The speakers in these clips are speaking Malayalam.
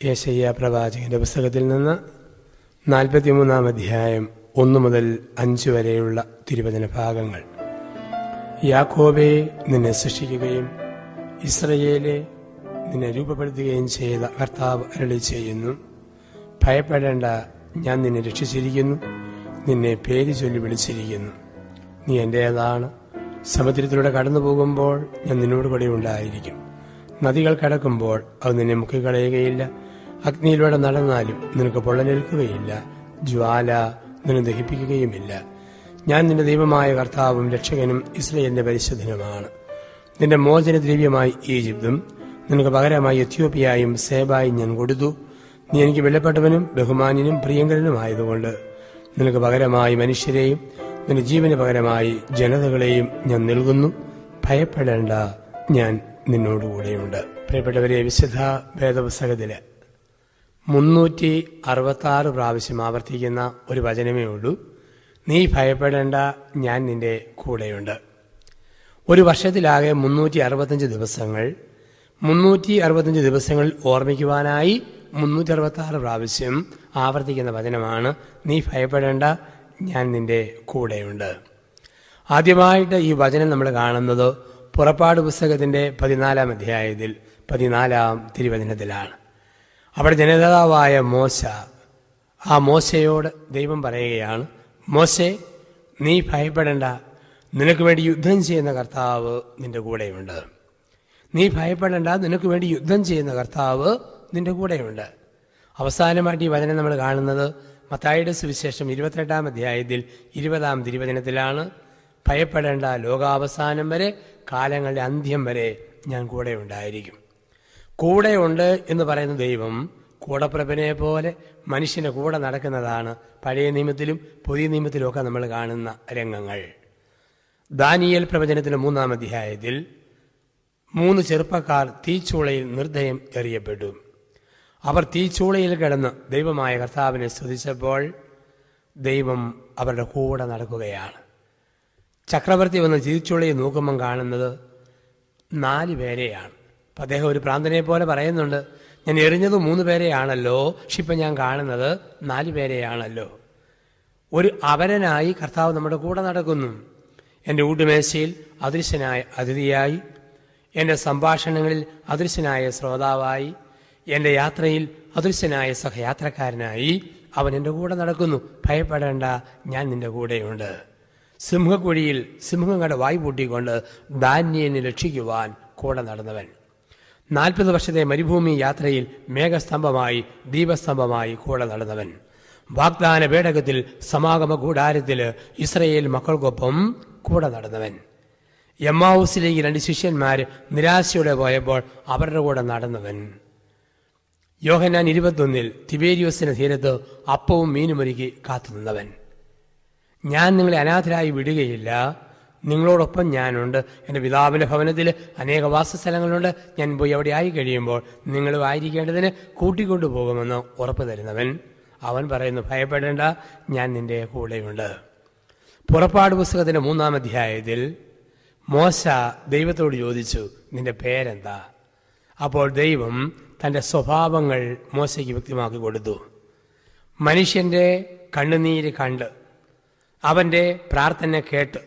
യെശയ്യാ പ്രവാചകന്റെ പുസ്തകത്തിൽ നിന്ന് 43-ാം അധ്യായം 1 മുതൽ 5 വരെയുള്ള തിരുവചന ഭാഗങ്ങൾ. യാക്കോബേ, നിന്നെ സൃഷ്ടിക്കുകയും ഇസ്രയേലെ നിന്നെ രൂപപ്പെടുത്തുകയും ചെയ്ത കർത്താവ് അരുളി ചെയ്യുന്നു, ഭയപ്പെടേണ്ട, ഞാൻ നിന്നെ രക്ഷിച്ചിരിക്കുന്നു, നിന്നെ പേര് ചൊല്ലി വിളിച്ചിരിക്കുന്നു. നീ എൻ്റേതാണ്. സമുദ്രത്തിലൂടെ കടന്നു പോകുമ്പോൾ ഞാൻ നിന്നോട് കൂടെ ഉണ്ടായിരിക്കും. നദികൾ കടക്കുമ്പോൾ അത് നിന്നെ മുക്കിക്കളയുകയില്ല. അഗ്നിയിലൂടെ നടന്നാലും നിനക്ക് പൊള്ളലേൽക്കുകയില്ല. ജ്വാല നിന്നെ ദഹിപ്പിക്കുകയുമില്ല. ഞാൻ നിന്റെ ദൈവമായ കർത്താവും രക്ഷകനും ഇസ്രായേലിന്റെ പരിശുദ്ധനുമാണ്. നിന്റെ മോചനദ്രവ്യമായി ഈജിപ്തും നിനക്ക് പകരമായി എത്യോപ്യയും സേബായും ഞാൻ കൊടുത്തു. നീ എനിക്ക് വിലപ്പെട്ടവനും ബഹുമാന്യനും പ്രിയങ്കരനുമായതുകൊണ്ട് നിനക്ക് പകരമായി മനുഷ്യരെയും നിന്റെ ജീവന് പകരമായി ജനതകളെയും ഞാൻ നൽകുന്നു. ഭയപ്പെടേണ്ട, ഞാൻ നിന്നോടുകൂടെയുണ്ട്. പ്രിയപ്പെട്ടവരെ, വിശുദ്ധ വേദപുസ്തകത്തില് 366 പ്രാവശ്യം ആവർത്തിക്കുന്ന ഒരു വചനമേ ഉള്ളൂ. നീ ഭയപ്പെടേണ്ട, ഞാൻ നിന്റെ കൂടെയുണ്ട്. ഒരു വർഷത്തിലാകെ 365 ദിവസങ്ങൾ. 365 ദിവസങ്ങളിൽ ഓർമ്മിക്കുവാനായി 366 പ്രാവശ്യം ആവർത്തിക്കുന്ന വചനമാണ് നീ ഭയപ്പെടേണ്ട, ഞാൻ നിന്റെ കൂടെയുണ്ട്. ആദ്യമായിട്ട് ഈ വചനം നമ്മൾ കാണുന്നത് പുറപ്പാട് പുസ്തകത്തിന്റെ 14-ാം അധ്യായത്തിൽ 14-ാം തിരുവചനത്തിലാണ്. അവിടെ ജനതാവായ മോശ, ആ മോശയോട് ദൈവം പറയുകയാണ്, മോശെ, നീ ഭയപ്പെടേണ്ട, നിനക്ക് വേണ്ടി യുദ്ധം ചെയ്യുന്ന കർത്താവ് നിന്റെ കൂടെയുണ്ട്. നീ ഭയപ്പെടേണ്ട, നിനക്ക് വേണ്ടി യുദ്ധം ചെയ്യുന്ന കർത്താവ് നിന്റെ കൂടെയുണ്ട്. അവസാനമായിട്ട് ഈ വചനം നമ്മൾ കാണുന്നത് മത്തായിയുടെ സുവിശേഷം 28-ാം അധ്യായത്തിൽ 20-ാം തിരുവചനത്തിലാണ്. ഭയപ്പെടേണ്ട, ലോകാവസാനം വരെ, കാലങ്ങളുടെ അന്ത്യം വരെ ഞാൻ കൂടെ ഉണ്ടായിരിക്കും. കൂടെയുണ്ട് എന്ന് പറയുന്ന ദൈവം കൂടപ്പിറപ്പിനെ പോലെ മനുഷ്യന്റെ കൂടെ നടക്കുന്നതാണ് പഴയ നിയമത്തിലും പുതിയ നിയമത്തിലും ഒക്കെ നമ്മൾ കാണുന്ന രംഗങ്ങൾ. ദാനിയേൽ പ്രവചനത്തിലെ 3-ാം അധ്യായത്തിൽ 3 ചെറുപ്പക്കാർ തീച്ചൂളയിൽ നിർദ്ദയം എറിയപ്പെട്ടു. അവർ തീച്ചൂളയിൽ കിടന്ന് ദൈവമായ കർത്താവിനെ സ്തുതിച്ചപ്പോൾ ദൈവം അവരുടെ കൂടെ നടക്കുകയാണ്. ചക്രവർത്തി വന്ന് തീച്ചൂളയിൽ നോക്കുമ്പം കാണുന്നത് 4 പേരെയാണ്. അപ്പം അദ്ദേഹം ഒരു പ്രാന്തനെ പോലെ പറയുന്നുണ്ട്, ഞാൻ എറിഞ്ഞത് 3 പേരെയാണല്ലോ, പക്ഷെ ഇപ്പം ഞാൻ കാണുന്നത് 4 പേരെയാണല്ലോ. ഒരു അപരനായി കർത്താവ് നമ്മുടെ കൂടെ നടക്കുന്നു. എൻ്റെ ഊട്ടുമേശയിൽ അദൃശ്യനായ അതിഥിയായി, എൻ്റെ സംഭാഷണങ്ങളിൽ അദൃശ്യനായ ശ്രോതാവായി, എൻ്റെ യാത്രയിൽ അദൃശ്യനായ സഹയാത്രക്കാരനായി അവൻ എൻ്റെ കൂടെ നടക്കുന്നു. ഭയപ്പെടേണ്ട, ഞാൻ നിന്റെ കൂടെയുണ്ട്. സിംഹക്കുഴിയിൽ സിംഹങ്ങളുടെ വായ് പൂട്ടിക്കൊണ്ട് ദാന്യേലിനെ രക്ഷിക്കുവാൻ കൂടെ നടന്നവൻ. 40 വർഷത്തെ മരുഭൂമി യാത്രയിൽ മേഘസ്തംഭമായി ദീപസ്തംഭമായി കൂടെ നടന്നവൻ. വാഗ്ദാന പേടകത്തിൽ സമാഗമ കൂടാരത്തിൽ ഇസ്രായേൽ മക്കൾക്കൊപ്പം കൂടെ നടന്നവൻ. എമ്മാവൂസിലേക്ക് 2 ശിഷ്യന്മാർ നിരാശയോടെ പോയപ്പോൾ അവരുടെ കൂടെ നടന്നവൻ. യോഹന്നാൻ 21-ൽ തിബേരിയോസിന്റെ തീരത്ത് അപ്പവും മീനുമൊരുക്കി കാത്തുനിന്നവൻ. ഞാൻ നിങ്ങളെ അനാഥരായി വിടുകയില്ല, നിങ്ങളോടൊപ്പം ഞാനുണ്ട്. എൻ്റെ പിതാവിൻ്റെ ഭവനത്തിൽ അനേക വാസസ്ഥലങ്ങളുണ്ട്. ഞാൻ പോയി അവിടെ ആയി കഴിയുമ്പോൾ നിങ്ങളും ആയിരിക്കേണ്ടതിന് കൂട്ടിക്കൊണ്ടു പോകുമെന്ന് ഉറപ്പ് തരുന്നവൻ. അവൻ പറയുന്നു, ഭയപ്പെടേണ്ട, ഞാൻ നിന്റെ കൂടെയുണ്ട്. പുറപ്പാട് പുസ്തകത്തിന്റെ 3-ാം അധ്യായത്തിൽ മോശ ദൈവത്തോട് ചോദിച്ചു, നിന്റെ പേരെന്താ? അപ്പോൾ ദൈവം തൻ്റെ സ്വഭാവങ്ങൾ മോശയ്ക്ക് വ്യക്തമാക്കി കൊടുത്തു. മനുഷ്യന്റെ കണ്ണുനീര് കണ്ട്, അവൻ്റെ പ്രാർത്ഥന കേട്ട്,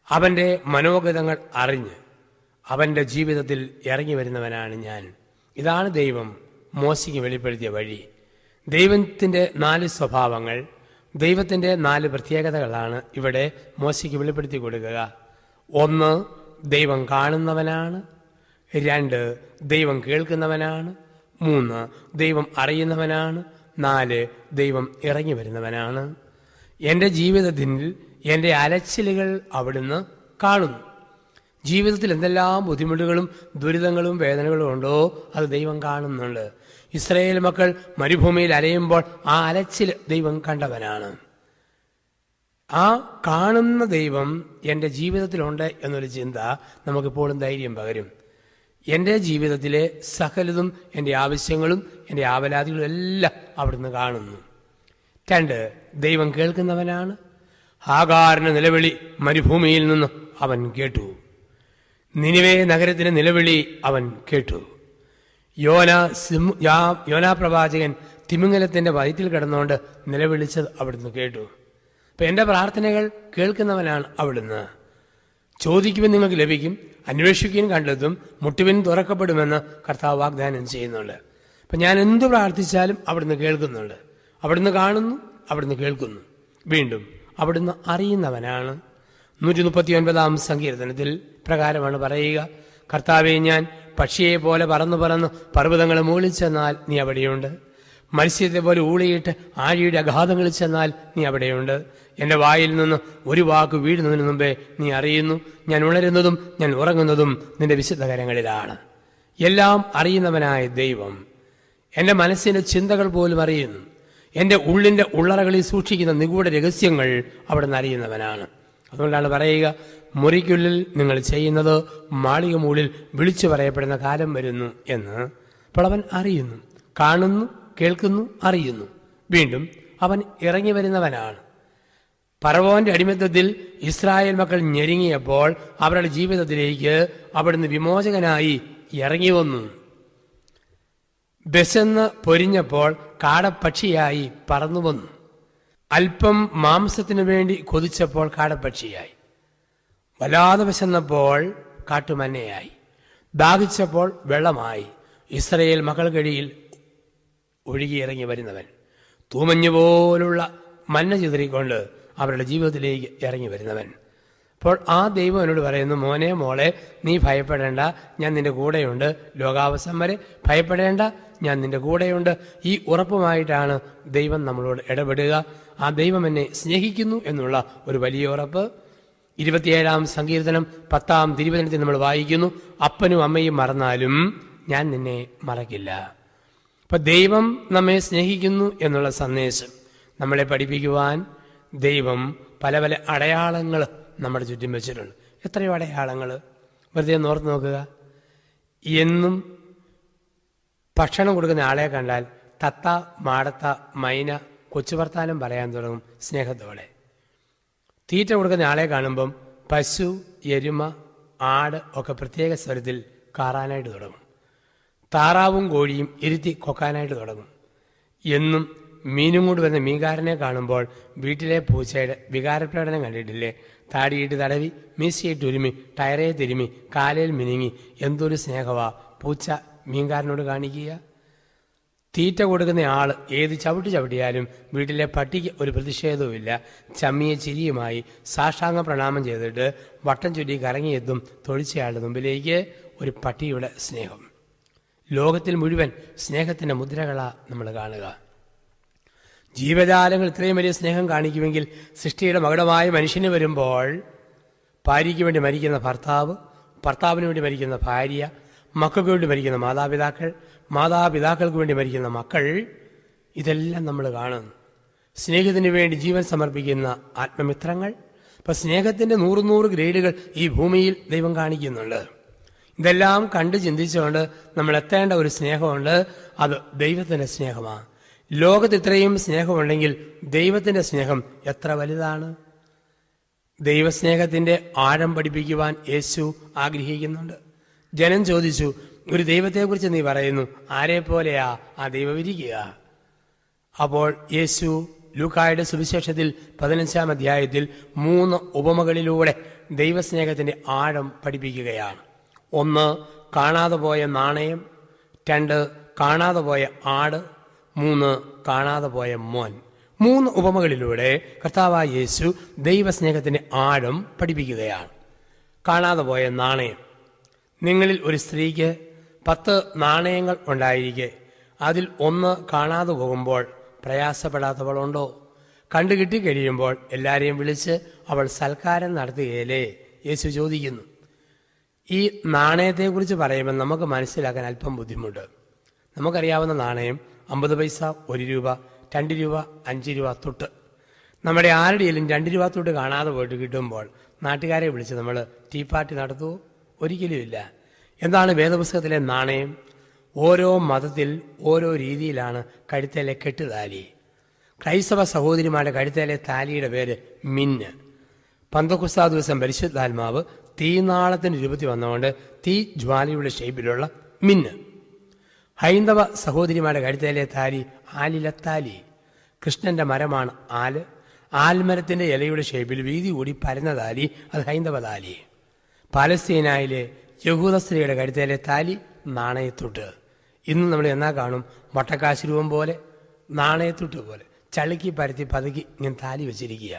അവൻ്റെ മനോഗതങ്ങൾ അറിഞ്ഞ് അവൻ്റെ ജീവിതത്തിൽ ഇറങ്ങി വരുന്നവനാണ് ഞാൻ. ഇതാണ് ദൈവം മോശയ്ക്ക് വെളിപ്പെടുത്തിയ വഴി. ദൈവത്തിൻ്റെ 4 സ്വഭാവങ്ങൾ, ദൈവത്തിൻ്റെ 4 പ്രത്യേകതകളാണ് ഇവിടെ മോശയ്ക്ക് വെളിപ്പെടുത്തി കൊടുക്കുക. 1, ദൈവം കാണുന്നവനാണ്. 2, ദൈവം കേൾക്കുന്നവനാണ്. 3, ദൈവം അറിയുന്നവനാണ്. 4, ദൈവം ഇറങ്ങി വരുന്നവനാണ്. എൻ്റെ ജീവിതത്തിൽ എൻ്റെ അലച്ചിലുകൾ അവിടുന്ന് കാണുന്നു. ജീവിതത്തിൽ എന്തെല്ലാം ബുദ്ധിമുട്ടുകളും ദുരിതങ്ങളും വേദനകളും ഉണ്ടോ അത് ദൈവം കാണുന്നുണ്ട്. ഇസ്രായേൽ മക്കൾ മരുഭൂമിയിൽ അലയുമ്പോൾ ആ അലച്ചിൽ ദൈവം കണ്ടവനാണ്. ആ കാണുന്ന ദൈവം എൻ്റെ ജീവിതത്തിലുണ്ട് എന്നൊരു ചിന്ത നമുക്കിപ്പോഴും ധൈര്യം പകരും. എൻ്റെ ജീവിതത്തിലെ സകലതും, എൻ്റെ ആവശ്യങ്ങളും എൻ്റെ ആവലാതികളും എല്ലാം അവിടുന്ന് കാണുന്നു. 2, ദൈവം കേൾക്കുന്നവനാണ്. ഹാഗാറിന്റെ നിലവിളി മരുഭൂമിയിൽ നിന്ന് അവൻ കേട്ടു. നിനിവേ നഗരത്തിന്റെ നിലവിളി അവൻ കേട്ടു. യോനാ പ്രവാചകൻ തിമിംഗലത്തിന്റെ വയറ്റിൽ കിടന്നുകൊണ്ട് നിലവിളിച്ചത് അവിടുന്ന് കേട്ടു. അപ്പൊ എൻ്റെ പ്രാർത്ഥനകൾ കേൾക്കുന്നവനാണ് അവിടുന്ന്. ചോദിക്കുവാൻ നിങ്ങൾക്ക് ലഭിക്കും, അന്വേഷിക്കുകയും കണ്ടെത്തും, മുട്ടുവിൻ തുറക്കപ്പെടുമെന്ന് കർത്താവ് വാഗ്ദാനം ചെയ്യുന്നുണ്ട്. അപ്പം ഞാൻ എന്തു പ്രാർത്ഥിച്ചാലും അവിടുന്ന് കേൾക്കുന്നുണ്ട്. അവിടുന്ന് കാണുന്നു, അവിടുന്ന് കേൾക്കുന്നു. വീണ്ടും അവിടുന്ന് അറിയുന്നവനാണ്. 139 സങ്കീർത്തനത്തിൽ പ്രകാരമാണ് പറയുക, കർത്താവെ, ഞാൻ പക്ഷിയെ പോലെ പറന്നു പറന്ന് പർവ്വതങ്ങളെ മുകളിൽ ചെന്നാൽ നീ അവിടെയുണ്ട്. മത്സ്യത്തെ പോലെ ഊളിയിട്ട് ആഴിയുടെ അഗാധങ്ങളിൽ ചെന്നാൽ നീ അവിടെയുണ്ട്. എൻ്റെ വായിൽ നിന്ന് ഒരു വാക്ക് വീഴുന്നതിന് മുമ്പേ നീ അറിയുന്നു. ഞാൻ ഉണരുന്നതും ഞാൻ ഉറങ്ങുന്നതും നിന്റെ വിശുദ്ധ കരങ്ങളിലാണ്. എല്ലാം അറിയുന്നവനായ ദൈവം എൻ്റെ മനസ്സിൻ്റെ ചിന്തകൾ പോലും അറിയുന്നു. എൻ്റെ ഉള്ളിൻ്റെ ഉള്ളറകളിൽ സൂക്ഷിക്കുന്ന നിഗൂഢ രഹസ്യങ്ങൾ അവിടുന്ന് അറിയുന്നവനാണ്. അതുകൊണ്ടാണ് പറയുക, മുറിക്കുള്ളിൽ നിങ്ങൾ ചെയ്യുന്നത് മാളിക മുകളിൽ വിളിച്ചു പറയപ്പെടുന്ന കാലം വരുന്നു എന്ന്. അപ്പോൾ അവൻ അറിയുന്നു, കാണുന്നു, കേൾക്കുന്നു, അറിയുന്നു. വീണ്ടും അവൻ ഇറങ്ങി വരുന്നവനാണ്. ഫറവോന്റെ അടിമത്തത്തിൽ ഇസ്രായേൽ മക്കൾ ഞെരുങ്ങിയപ്പോൾ അവരുടെ ജീവിതത്തിലേക്ക് അവിടുന്ന് വിമോചകനായി ഇറങ്ങി വന്നു. ബെസെന്ന് പൊരിഞ്ഞപ്പോൾ കാടപ്പക്ഷിയായി പറന്നു വന്നു. അല്പം മാംസത്തിനു വേണ്ടി കൊതിച്ചപ്പോൾ കാടപ്പക്ഷിയായി, വല്ലാതെ വിശന്നപ്പോൾ കാട്ടുമന്നയായി, ദാഹിച്ചപ്പോൾ വെള്ളമായി. ഇസ്രായേൽ മക്കൾക്കിടയിൽ ഒഴുകിയിറങ്ങി വരുന്നവൻ, തൂമഞ്ഞു പോലുള്ള മഞ്ഞ ചിതറിക്കൊണ്ട് അവരുടെ ജീവിതത്തിലേക്ക് ഇറങ്ങി വരുന്നവൻ. അപ്പോൾ ആ ദൈവം എന്നോട് പറയുന്നു, മോനെ, മോളെ, നീ ഭയപ്പെടേണ്ട, ഞാൻ നിന്റെ കൂടെയുണ്ട്. ലോകാവസാനം വരെ ഭയപ്പെടേണ്ട, ഞാൻ നിന്റെ കൂടെയുണ്ട്. ഈ ഉറപ്പുമായിട്ടാണ് ദൈവം നമ്മളോട് ഇടപെടുക. ആ ദൈവം എന്നെ സ്നേഹിക്കുന്നു എന്നുള്ള ഒരു വലിയ ഉറപ്പ്. 27 സങ്കീർത്തനം 10 തിരുവചനത്തിൽ നമ്മൾ വായിക്കുന്നു, അപ്പനും അമ്മയും മറന്നാലും ഞാൻ നിന്നെ മറക്കില്ല. അപ്പൊ ദൈവം നമ്മെ സ്നേഹിക്കുന്നു എന്നുള്ള സന്ദേശം നമ്മളെ പഠിപ്പിക്കുവാൻ ദൈവം പല പല അടയാളങ്ങൾ നമ്മുടെ ചുറ്റും വെച്ചിട്ടുണ്ട്. എത്രയോ അടയാളങ്ങൾ വെറുതെ ഒന്ന് ഓർത്ത് നോക്കുക. എന്നും ഭക്ഷണം കൊടുക്കുന്ന ആളെ കണ്ടാൽ തത്ത, മാടത്ത, മൈന കൊച്ചു വർത്താനം പറയാൻ തുടങ്ങും സ്നേഹത്തോടെ. തീറ്റ കൊടുക്കുന്ന ആളെ കാണുമ്പം പശു, എരുമ, ആട് ഒക്കെ പ്രത്യേക സ്വരത്തിൽ കാറാനായിട്ട് തുടങ്ങും. താറാവും കോഴിയും ഇരുത്തി കൊക്കാനായിട്ട് തുടങ്ങും. എന്നും മീനും കൊണ്ട് വരുന്ന മീൻകാരനെ കാണുമ്പോൾ വീട്ടിലെ പൂച്ചയുടെ വികാരപ്രകടനം കണ്ടിട്ടില്ലേ? താടിയിട്ട് തടവി, മീശയിട്ട് ഉരുമി, ടയറേ തിരുമി, കാലയിൽ മിനുങ്ങി, എന്തൊരു സ്നേഹമാ പൂച്ച മീൻകാരനോട് കാണിക്കുക. തീറ്റ കൊടുക്കുന്ന ആൾ ഏത് ചവിട്ടിയാലും വീട്ടിലെ പട്ടിക്ക് ഒരു പ്രതിഷേധവുമില്ല. ചമ്മിയ ചിരിയുമായി സാഷ്ടാംഗ പ്രണാമം ചെയ്തിട്ട് വട്ടം ചുറ്റി കറങ്ങിയെത്തും തൊഴിച്ചയാളുടെ മുമ്പിലേക്ക്. ഒരു പട്ടിയുടെ സ്നേഹം. ലോകത്തിൽ മുഴുവൻ സ്നേഹത്തിൻ്റെ മുദ്രകളാ നമ്മൾ കാണുക. ജീവജാലങ്ങൾ ഇത്രയും വലിയ സ്നേഹം കാണിക്കുമെങ്കിൽ സൃഷ്ടിയുടെ മകുടമായ മനുഷ്യന് വരുമ്പോൾ ഭാര്യയ്ക്ക് വേണ്ടി മരിക്കുന്ന ഭർത്താവ്, ഭർത്താവിന് വേണ്ടി മരിക്കുന്ന ഭാര്യ, മക്കൾക്ക് വേണ്ടി മരിക്കുന്ന മാതാപിതാക്കൾ, മാതാപിതാക്കൾക്ക് വേണ്ടി മരിക്കുന്ന മക്കൾ, ഇതെല്ലാം നമ്മൾ കാണുന്നു. സ്നേഹത്തിന് വേണ്ടി ജീവൻ സമർപ്പിക്കുന്ന ആത്മമിത്രങ്ങൾ. ഇപ്പം സ്നേഹത്തിൻ്റെ 100 ഗ്രേഡുകൾ ഈ ഭൂമിയിൽ ദൈവം കാണിക്കുന്നുണ്ട്. ഇതെല്ലാം കണ്ട് ചിന്തിച്ചുകൊണ്ട് നമ്മൾ എത്തേണ്ട ഒരു സ്നേഹമുണ്ട്. അത് ദൈവത്തിൻ്റെ സ്നേഹമാണ്. ലോകത്ത് ഇത്രയും സ്നേഹമുണ്ടെങ്കിൽ ദൈവത്തിൻ്റെ സ്നേഹം എത്ര വലുതാണ്. ദൈവസ്നേഹത്തിൻ്റെ ആഴം പഠിപ്പിക്കുവാൻ യേശു ആഗ്രഹിക്കുന്നുണ്ട്. ജനം ചോദിച്ചു, ഒരു ദൈവത്തെക്കുറിച്ച് നീ പറയുന്നു, ആരെ പോലെയാ ആ ദൈവം ഇരിക്കുക? അപ്പോൾ യേശു ലൂക്കായുടെ സുവിശേഷത്തിൽ 15 അധ്യായത്തിൽ 3 ഉപമകളിലൂടെ ദൈവസ്നേഹത്തിൻ്റെ ആഴം പഠിപ്പിക്കുകയാണ്. 1, കാണാതെ പോയ നാണയം. 2, കാണാതെ പോയ ആട്. 3, കാണാതെ പോയ മോൻ. 3 ഉപമകളിലൂടെ കർത്താവായ യേശു ദൈവസ്നേഹത്തിൻ്റെ ആഴം പഠിപ്പിക്കുകയാണ്. കാണാതെ പോയ നാണയം. നിങ്ങളിൽ ഒരു സ്ത്രീക്ക് 10 നാണയങ്ങൾ ഉണ്ടായിരിക്കെ അതിൽ 1 കാണാതെ പോകുമ്പോൾ പ്രയാസപ്പെടാത്തവളുണ്ടോ? കണ്ടുകിട്ടി കഴിയുമ്പോൾ എല്ലാവരെയും വിളിച്ച് അവൾ സൽക്കാരം നടത്തുകയില്ലേ? യേശു ചോദിക്കുന്നു. ഈ നാണയത്തെക്കുറിച്ച് പറയുമ്പോൾ നമുക്ക് മനസ്സിലാക്കാൻ അല്പം ബുദ്ധിമുട്ട്. നമുക്കറിയാവുന്ന നാണയം 50 പൈസ, 1 രൂപ, 2 രൂപ, 5 രൂപ തൊട്ട്. നമ്മുടെ ആരുടെയും 2 രൂപ തൊട്ട് കാണാതെ പോയിട്ട് കിട്ടുമ്പോൾ നാട്ടുകാരെ വിളിച്ച് നമ്മൾ ടീ പാർട്ടി നടത്തുമോ? ഒരിക്കലും ഇല്ല. എന്താണ് വേദപുസ്തകത്തിലെ നാണയം? ഓരോ മതത്തിൽ ഓരോ രീതിയിലാണ് കഴുത്തേലെ കെട്ടുതാലി. ക്രൈസ്തവ സഹോദരിമാരുടെ കഴുത്തേലെ താലിയുടെ പേര് മിന്ന്. പന്തക്കുസ്താ ദിവസം പരിശുദ്ധാത്മാവ് തീനാളത്തിൻ്റെ രൂപത്തിൽ വന്നുകൊണ്ട് തീ ജ്വാലയുടെ ഷേപ്പിലുള്ള മിന്ന്. ഹൈന്ദവ സഹോദരിമാരുടെ കഴുത്തേലെ താലി ആലിലത്താലി. കൃഷ്ണന്റെ മരമാണ് ആല്. ആൽമരത്തിന്റെ ഇലയുടെ ഷേപ്പിൽ വീതി കൂടി പരന്ന താലി, അത് ഹൈന്ദവ താലി. പാലസ്തീനായിലെ യഹൂദ സ്ത്രീയുടെ കഴുത്തേലെ താലി നാണയത്തുട്ട്. ഇന്ന് നമ്മൾ എന്നാ കാണും? വട്ടക്കാശ് രൂപം പോലെ, നാണയത്തുട്ട് പോലെ ചളുക്കി പരത്തി പതുക്കി ഇങ്ങനെ താലി വെച്ചിരിക്കുക.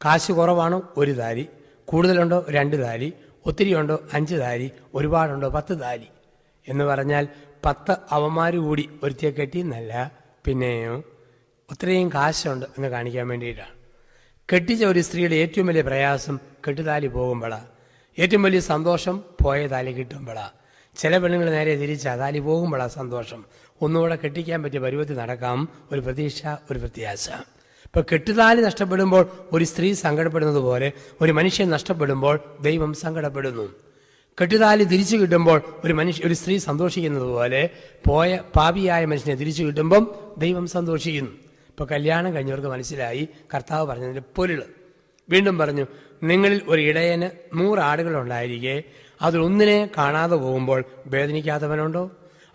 കാശ് കുറവാണോ 1 താലി, കൂടുതലുണ്ടോ 2 താലി, ഒത്തിരി ഉണ്ടോ 5 താലി, ഒരുപാടുണ്ടോ 10 താലി. എന്ന് പറഞ്ഞാൽ 10 അവന്മാർ കൂടി ഒരുത്തിയെ കെട്ടിയെന്നല്ല, പിന്നെയോ ഒത്രയും കാശുണ്ട് എന്ന് കാണിക്കാൻ വേണ്ടിയിട്ടാണ്. കെട്ടിച്ച ഒരു സ്ത്രീയുടെ ഏറ്റവും വലിയ പ്രയാസം കെട്ടുതാലി പോകുമ്പോഴാണ്. ഏറ്റവും വലിയ സന്തോഷം പോയ താലി കിട്ടുമ്പോഴാണ്. ചില പെണ്ണുങ്ങൾ നേരെ തിരിച്ചാ, താലി പോകുമ്പോഴാണ് സന്തോഷം. ഒന്നുകൂടെ കെട്ടിക്കാൻ പറ്റിയ പരുവത്തിൽ നടക്കാം, ഒരു പ്രതീക്ഷ, ഒരു പ്രത്യാശ. ഇപ്പൊ കെട്ടുതാലി നഷ്ടപ്പെടുമ്പോൾ ഒരു സ്ത്രീ സങ്കടപ്പെടുന്നത് പോലെ ഒരു മനുഷ്യൻ നഷ്ടപ്പെടുമ്പോൾ ദൈവം സങ്കടപ്പെടുന്നു. കെട്ടുതാലി തിരിച്ചു കിട്ടുമ്പോൾ ഒരു സ്ത്രീ സന്തോഷിക്കുന്നത് പോലെ പോയ പാപിയായ മനുഷ്യനെ തിരിച്ചു കിട്ടുമ്പം ദൈവം സന്തോഷിക്കുന്നു. ഇപ്പൊ കല്യാണം കഴിഞ്ഞവർക്ക് മനസ്സിലായി കർത്താവ് പറഞ്ഞതിന്റെ പൊരുള്. വീണ്ടും പറഞ്ഞു, നിങ്ങളിൽ ഒരു ഇടയന് 100 ആടുകളുണ്ടായിരിക്കെ അതിലൊന്നിനെ കാണാതെ പോകുമ്പോൾ വേദനിക്കാത്തവനുണ്ടോ?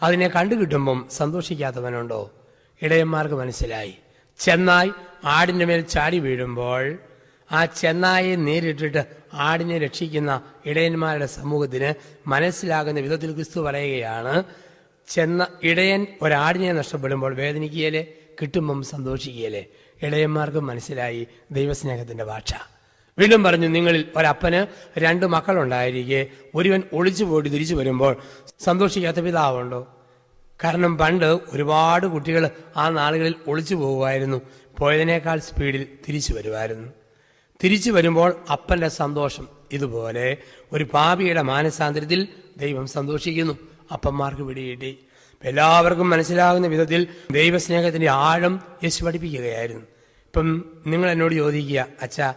അതിനെ കണ്ടു കിട്ടുമ്പം സന്തോഷിക്കാത്തവനുണ്ടോ? ഇടയന്മാർക്ക് മനസ്സിലായി. ചെന്നായ് ആടിന്റെ മേൽ ചാടി വീഴുമ്പോൾ ആ ചെന്നായെ നേരിട്ടിട്ട് ആടിനെ രക്ഷിക്കുന്ന ഇടയന്മാരുടെ സമൂഹത്തിന് മനസ്സിലാകുന്ന വിധത്തിൽ ക്രിസ്തു പറയുകയാണ്, ഇടയൻ ഒരാടിനെ നഷ്ടപ്പെടുമ്പോൾ വേദനിക്കുകയല്ലേ, കിട്ടുമ്പം സന്തോഷിക്കുകയല്ലേ. ഇടയന്മാർക്കും മനസ്സിലായി ദൈവസ്നേഹത്തിന്റെ ഭാഷ. വീണ്ടും പറഞ്ഞു, നിങ്ങളിൽ ഒരപ്പന് 2 മക്കളുണ്ടായിരിക്കെ ഒരുവൻ ഒളിച്ചു പോയിട്ട് തിരിച്ചു വരുമ്പോൾ സന്തോഷിക്കാത്ത പിതാവുണ്ടോ? കാരണം പണ്ട് ഒരുപാട് കുട്ടികൾ ആ നാളുകളിൽ ഒളിച്ചു പോകുമായിരുന്നു. പോയതിനേക്കാൾ സ്പീഡിൽ തിരിച്ചു വരുമായിരുന്നു. തിരിച്ചു വരുമ്പോൾ അപ്പന്റെ സന്തോഷം ഇതുപോലെ ഒരു പാപിയുടെ മാനസാന്തരത്തിൽ ദൈവം സന്തോഷിക്കുന്നു. അപ്പന്മാർക്ക് പിടികിട്ടി. എല്ലാവർക്കും മനസ്സിലാകുന്ന വിധത്തിൽ ദൈവസ്നേഹത്തിന്റെ ആഴം യേശു പഠിപ്പിക്കുകയായിരുന്നു. ഇപ്പം നിങ്ങൾ എന്നോട് ചോദിക്കുക, അച്ഛാ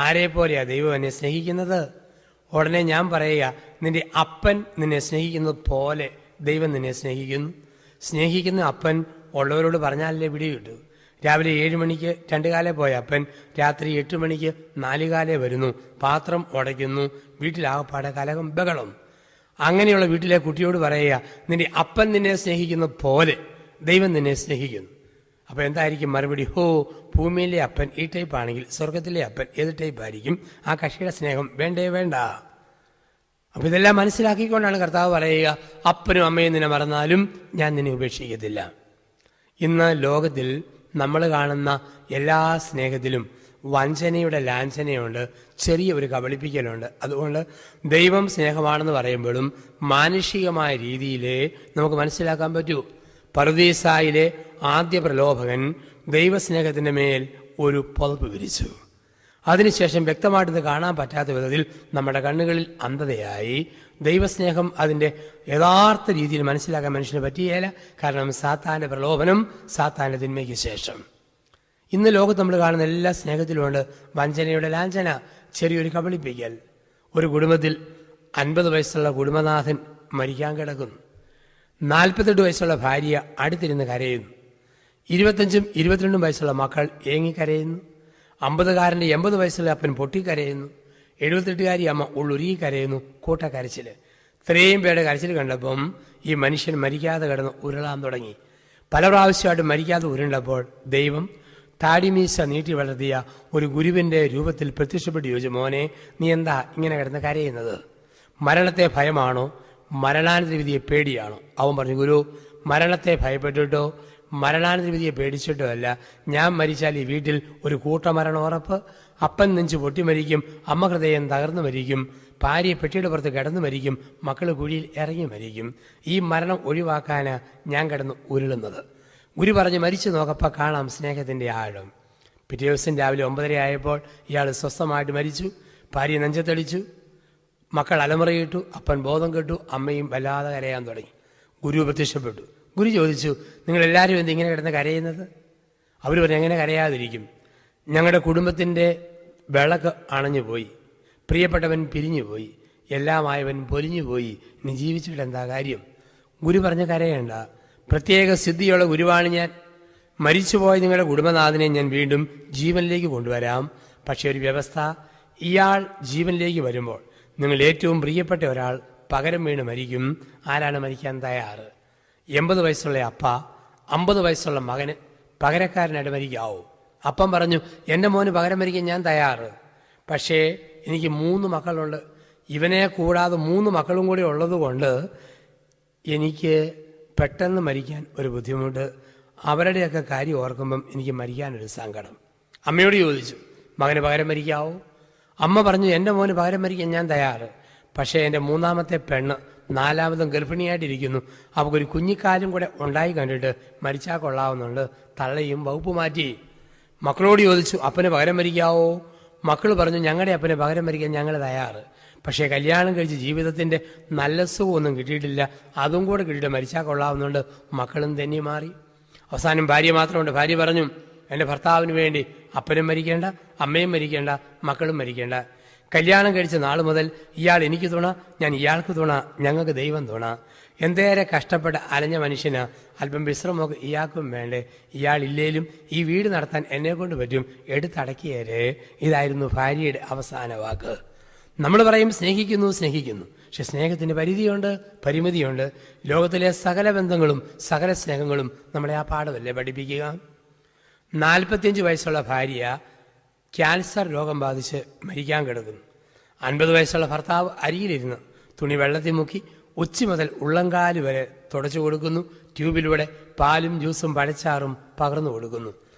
ആരെ പോലെയാ ദൈവം എന്നെ സ്നേഹിക്കുന്നത്? ഉടനെ ഞാൻ പറയുക, നിന്റെ അപ്പൻ നിന്നെ സ്നേഹിക്കുന്നത് പോലെ ദൈവം നിന്നെ സ്നേഹിക്കുന്നു. സ്നേഹിക്കുന്ന അപ്പൻ ഉള്ളവരോട് പറഞ്ഞാലല്ലേ പിടി കിട്ടൂ. രാവിലെ 7 മണിക്ക് 2 കാലേ പോയ അപ്പൻ രാത്രി 8 മണിക്ക് 4 കാലേ വരുന്നു, പാത്രം ഉടയ്ക്കുന്നു, വീട്ടിലാകപ്പാടെ കലകം ബഹളം. അങ്ങനെയുള്ള വീട്ടിലെ കുട്ടിയോട് പറയുക, നിന്റെ അപ്പൻ നിന്നെ സ്നേഹിക്കുന്ന പോലെ ദൈവം നിന്നെ സ്നേഹിക്കുന്നു. അപ്പൊ എന്തായിരിക്കും മറുപടി? ഭൂമിയിലെ അപ്പൻ ഈ ടൈപ്പ് ആണെങ്കിൽ സ്വർഗത്തിലെ അപ്പൻ ഏത് ടൈപ്പ് ആയിരിക്കും? ആ കക്ഷിയുടെ സ്നേഹം വേണ്ടേ വേണ്ട. അപ്പൊ ഇതെല്ലാം മനസ്സിലാക്കിക്കൊണ്ടാണ് കർത്താവ് പറയുക, അപ്പനും അമ്മയും നിന്നെ മറന്നാലും ഞാൻ നിന്നെ ഉപേക്ഷിക്കത്തില്ല. ഇന്ന് ലോകത്തിൽ നമ്മൾ കാണുന്ന എല്ലാ സ്നേഹത്തിലും വഞ്ചനയുടെ ലാഞ്ചനയുണ്ട്, ചെറിയ ഒരു കബളിപ്പിക്കലുണ്ട്. അതുകൊണ്ട് ദൈവം സ്നേഹമാണെന്ന് പറയുമ്പോഴും മാനുഷികമായ രീതിയിലേ നമുക്ക് മനസ്സിലാക്കാൻ പറ്റൂ. പറുദീസായിലെ ആദ്യ പ്രലോഭകൻ ദൈവസ്നേഹത്തിന്റെ മേൽ ഒരു പുതപ്പ് വിരിച്ചു. അതിനുശേഷം വ്യക്തമായിട്ട് കാണാൻ പറ്റാത്ത വിധത്തിൽ നമ്മുടെ കണ്ണുകളിൽ അന്ധതയായി. ദൈവസ്നേഹം അതിൻ്റെ യഥാർത്ഥ രീതിയിൽ മനസ്സിലാക്കാൻ മനുഷ്യന് പറ്റിയേല. കാരണം സാത്താന്റെ പ്രലോഭനം, സാത്താന്റെ തിന്മയ്ക്ക് ശേഷം. ഇന്ന് ലോകത്ത് നമ്മൾ കാണുന്ന എല്ലാ സ്നേഹത്തിലുമുണ്ട് വഞ്ചനയുടെ ലാഞ്ചന, ചെറിയൊരു കബളിപ്പിക്കൽ. ഒരു കുടുംബത്തിൽ 50 വയസ്സുള്ള കുടുംബനാഥൻ മരിക്കാൻ കിടക്കുന്നു. 48 വയസ്സുള്ള ഭാര്യ അടുത്തിരുന്ന് കരയുന്നു. 25ഉം 22ഉം വയസ്സുള്ള മക്കൾ ഏങ്ങിക്കരയുന്നു. 50കാരൻ്റെ 80 വയസ്സുള്ള അപ്പൻ പൊട്ടിക്കരയുന്നു. 78കാരി അമ്മ ഉള്ളുരുകി കരയുന്നു. കൂട്ടക്കരച്ചില്. ഇത്രയും പേരുടെ കരച്ചിൽ കണ്ടപ്പം ഈ മനുഷ്യൻ മരിക്കാതെ കിടന്ന് ഉരുളാൻ തുടങ്ങി. പല പ്രാവശ്യമായിട്ട് മരിക്കാതെ ഉരുണ്ടപ്പോൾ ദൈവം താടിമീശ നീട്ടി വളർത്തിയ ഒരു ഗുരുവിന്റെ രൂപത്തിൽ പ്രത്യക്ഷപ്പെട്ട് ചോദിച്ചു, മോനെ നീ എന്താ ഇങ്ങനെ കിടന്ന് കരയുന്നത്? മരണത്തെ ഭയമാണോ, മരണാനന്തര വിധിയെ പേടിയാണോ? അവൻ പറഞ്ഞു, ഗുരു മരണത്തെ ഭയപ്പെട്ടിട്ടോ മരണാനന്തര വിധിയെ പേടിച്ചിട്ടോ അല്ല. ഞാൻ മരിച്ചാൽ ഈ വീട്ടിൽ ഒരു കൂട്ടമരണം ഉറപ്പ്. അപ്പൻ നെഞ്ചു പൊട്ടി മരിക്കും, അമ്മ ഹൃദയം തകർന്നു മരിക്കും, ഭാര്യ പെട്ടിയുടെ പുറത്ത് കിടന്നു മരിക്കും, മക്കൾ കുഴിയിൽ ഇറങ്ങി മരിക്കും. ഈ മരണം ഒഴിവാക്കാനാ ഞാൻ കിടന്ന് ഉരുളുന്നത്. ഗുരു പറഞ്ഞ് മരിച്ചു നോക്കപ്പോൾ കാണാം സ്നേഹത്തിന്റെ ആഴം. പിറ്റേ ദിവസം രാവിലെ 9:30 ആയപ്പോൾ ഇയാൾ സ്വസ്ഥമായിട്ട് മരിച്ചു. ഭാര്യ നെഞ്ചത്തടിച്ചു, മക്കൾ അലമുറയിട്ടു, അപ്പൻ ബോധം കെട്ടു, അമ്മയും വല്ലാതെ കരയാൻ തുടങ്ങി. ഗുരു പ്രത്യക്ഷപ്പെട്ടു. ഗുരു ചോദിച്ചു, നിങ്ങളെല്ലാവരും എന്തിങ്ങനെ കിടന്ന് കരയുന്നത്? അവർ പറഞ്ഞു, എങ്ങനെ കരയാതിരിക്കും? ഞങ്ങളുടെ കുടുംബത്തിൻ്റെ വിളക്ക് അണഞ്ഞുപോയി, പ്രിയപ്പെട്ടവൻ പിരിഞ്ഞുപോയി, എല്ലാമായവൻ പൊലിഞ്ഞുപോയി, ഇനി ജീവിച്ചിട്ട് എന്താ കാര്യം? ഗുരു പറഞ്ഞ് കരയേണ്ട, പ്രത്യേക സിദ്ധിയുള്ള ഗുരുവാണ് ഞാൻ. മരിച്ചുപോയ നിങ്ങളുടെ കുടുംബനാഥനെ ഞാൻ വീണ്ടും ജീവനിലേക്ക് കൊണ്ടുവരാം. പക്ഷെ ഒരു വ്യവസ്ഥ, ഇയാൾ ജീവനിലേക്ക് വരുമ്പോൾ നിങ്ങൾ ഏറ്റവും പ്രിയപ്പെട്ട ഒരാൾ പകരം വീണ് മരിക്കും. ആരാണ് മരിക്കാൻ തയ്യാറ്? 80 വയസ്സുള്ള അപ്പ 50 വയസ്സുള്ള മകന് പകരക്കാരനായിട്ട് മരിക്കാവൂ? അപ്പം പറഞ്ഞു, എൻ്റെ മോന് പകരം മരിക്കാൻ ഞാൻ തയ്യാറ്. പക്ഷേ എനിക്ക് 3 മക്കളുണ്ട്. ഇവനെ കൂടാതെ 3 മക്കളും കൂടി ഉള്ളത് കൊണ്ട് എനിക്ക് പെട്ടെന്ന് മരിക്കാൻ ഒരു ബുദ്ധിമുട്ട്. അവരുടെയൊക്കെ കാര്യം ഓർക്കുമ്പം എനിക്ക് മരിക്കാനൊരു സങ്കടം. അമ്മയോട് ചോദിച്ചു, മകന് പകരം മരിക്കാവോ? അമ്മ പറഞ്ഞു, എൻ്റെ മോന് പകരം മരിക്കാൻ ഞാൻ തയ്യാറ്. പക്ഷേ എൻ്റെ 3ാമത്തെ പെണ്ണ് 4ാമതും ഗർഭിണിയായിട്ടിരിക്കുന്നു. അവൾക്കൊരു കുഞ്ഞിക്കാലും കൂടെ ഉണ്ടായി കണ്ടിട്ട് മരിച്ചാൽ കൊള്ളാവുന്നുണ്ട്. തള്ളയും വകുപ്പ് മാറ്റി. മക്കളോട് ചോദിച്ചു, അപ്പന് പകരം മരിക്കാവോ? മക്കൾ പറഞ്ഞു, ഞങ്ങളുടെ അപ്പനെ പകരം മരിക്കാൻ ഞങ്ങൾ തയ്യാറ്. പക്ഷേ കല്യാണം കഴിച്ച് ജീവിതത്തിൻ്റെ നല്ല സുഖമൊന്നും കിട്ടിയിട്ടില്ല. അതും കൂടെ കിട്ടിയിട്ട് മരിച്ചാൽ കൊള്ളാവുന്നുണ്ട്. മക്കളും തന്നെ മാറി. അവസാനം ഭാര്യ മാത്രമുണ്ട്. ഭാര്യ പറഞ്ഞു, എൻ്റെ ഭർത്താവിന് വേണ്ടി അപ്പനും മരിക്കേണ്ട, അമ്മയും മരിക്കേണ്ട, മക്കളും മരിക്കേണ്ട. കല്യാണം കഴിച്ച നാൾ മുതൽ ഇയാൾ എനിക്ക് തുണ, ഞാൻ ഇയാൾക്ക് തുണ, ഞങ്ങൾക്ക് ദൈവം തുണ. എന്തേറെ കഷ്ടപ്പെട്ട് അലഞ്ഞ മനുഷ്യന് അല്പം വിശ്രമമൊക്കെ ഇയാൾക്കും വേണ്ടേ? ഇയാളില്ലേലും ഈ വീട് നടത്താൻ എന്നെ കൊണ്ട് പറ്റും, എടുത്തടക്കിയേരെ. ഇതായിരുന്നു ഭാര്യയുടെ അവസാന വാക്ക്. നമ്മൾ പറയും സ്നേഹിക്കുന്നു സ്നേഹിക്കുന്നു, പക്ഷെ സ്നേഹത്തിന് പരിധിയുണ്ട്, പരിമിതിയുണ്ട്. ലോകത്തിലെ സകല ബന്ധങ്ങളും സകല സ്നേഹങ്ങളും നമ്മളെ ആ പാഠമല്ലേ പഠിപ്പിക്കുക. 45 വയസ്സുള്ള ഭാര്യ ക്യാൻസർ രോഗം ബാധിച്ച് മരിക്കാൻ കിടക്കുന്നു. 50 വയസ്സുള്ള ഭർത്താവ് അരിയിലിരുന്ന് തുണി വെള്ളത്തിൽ മുക്കി ഉച്ചി മുതൽ ഉള്ളംകാല് വരെ തുടച്ചു കൊടുക്കുന്നു. ട്യൂബിലൂടെ പാലും ജ്യൂസും പഴച്ചാറും പകർന്നു കൊടുക്കുന്നു.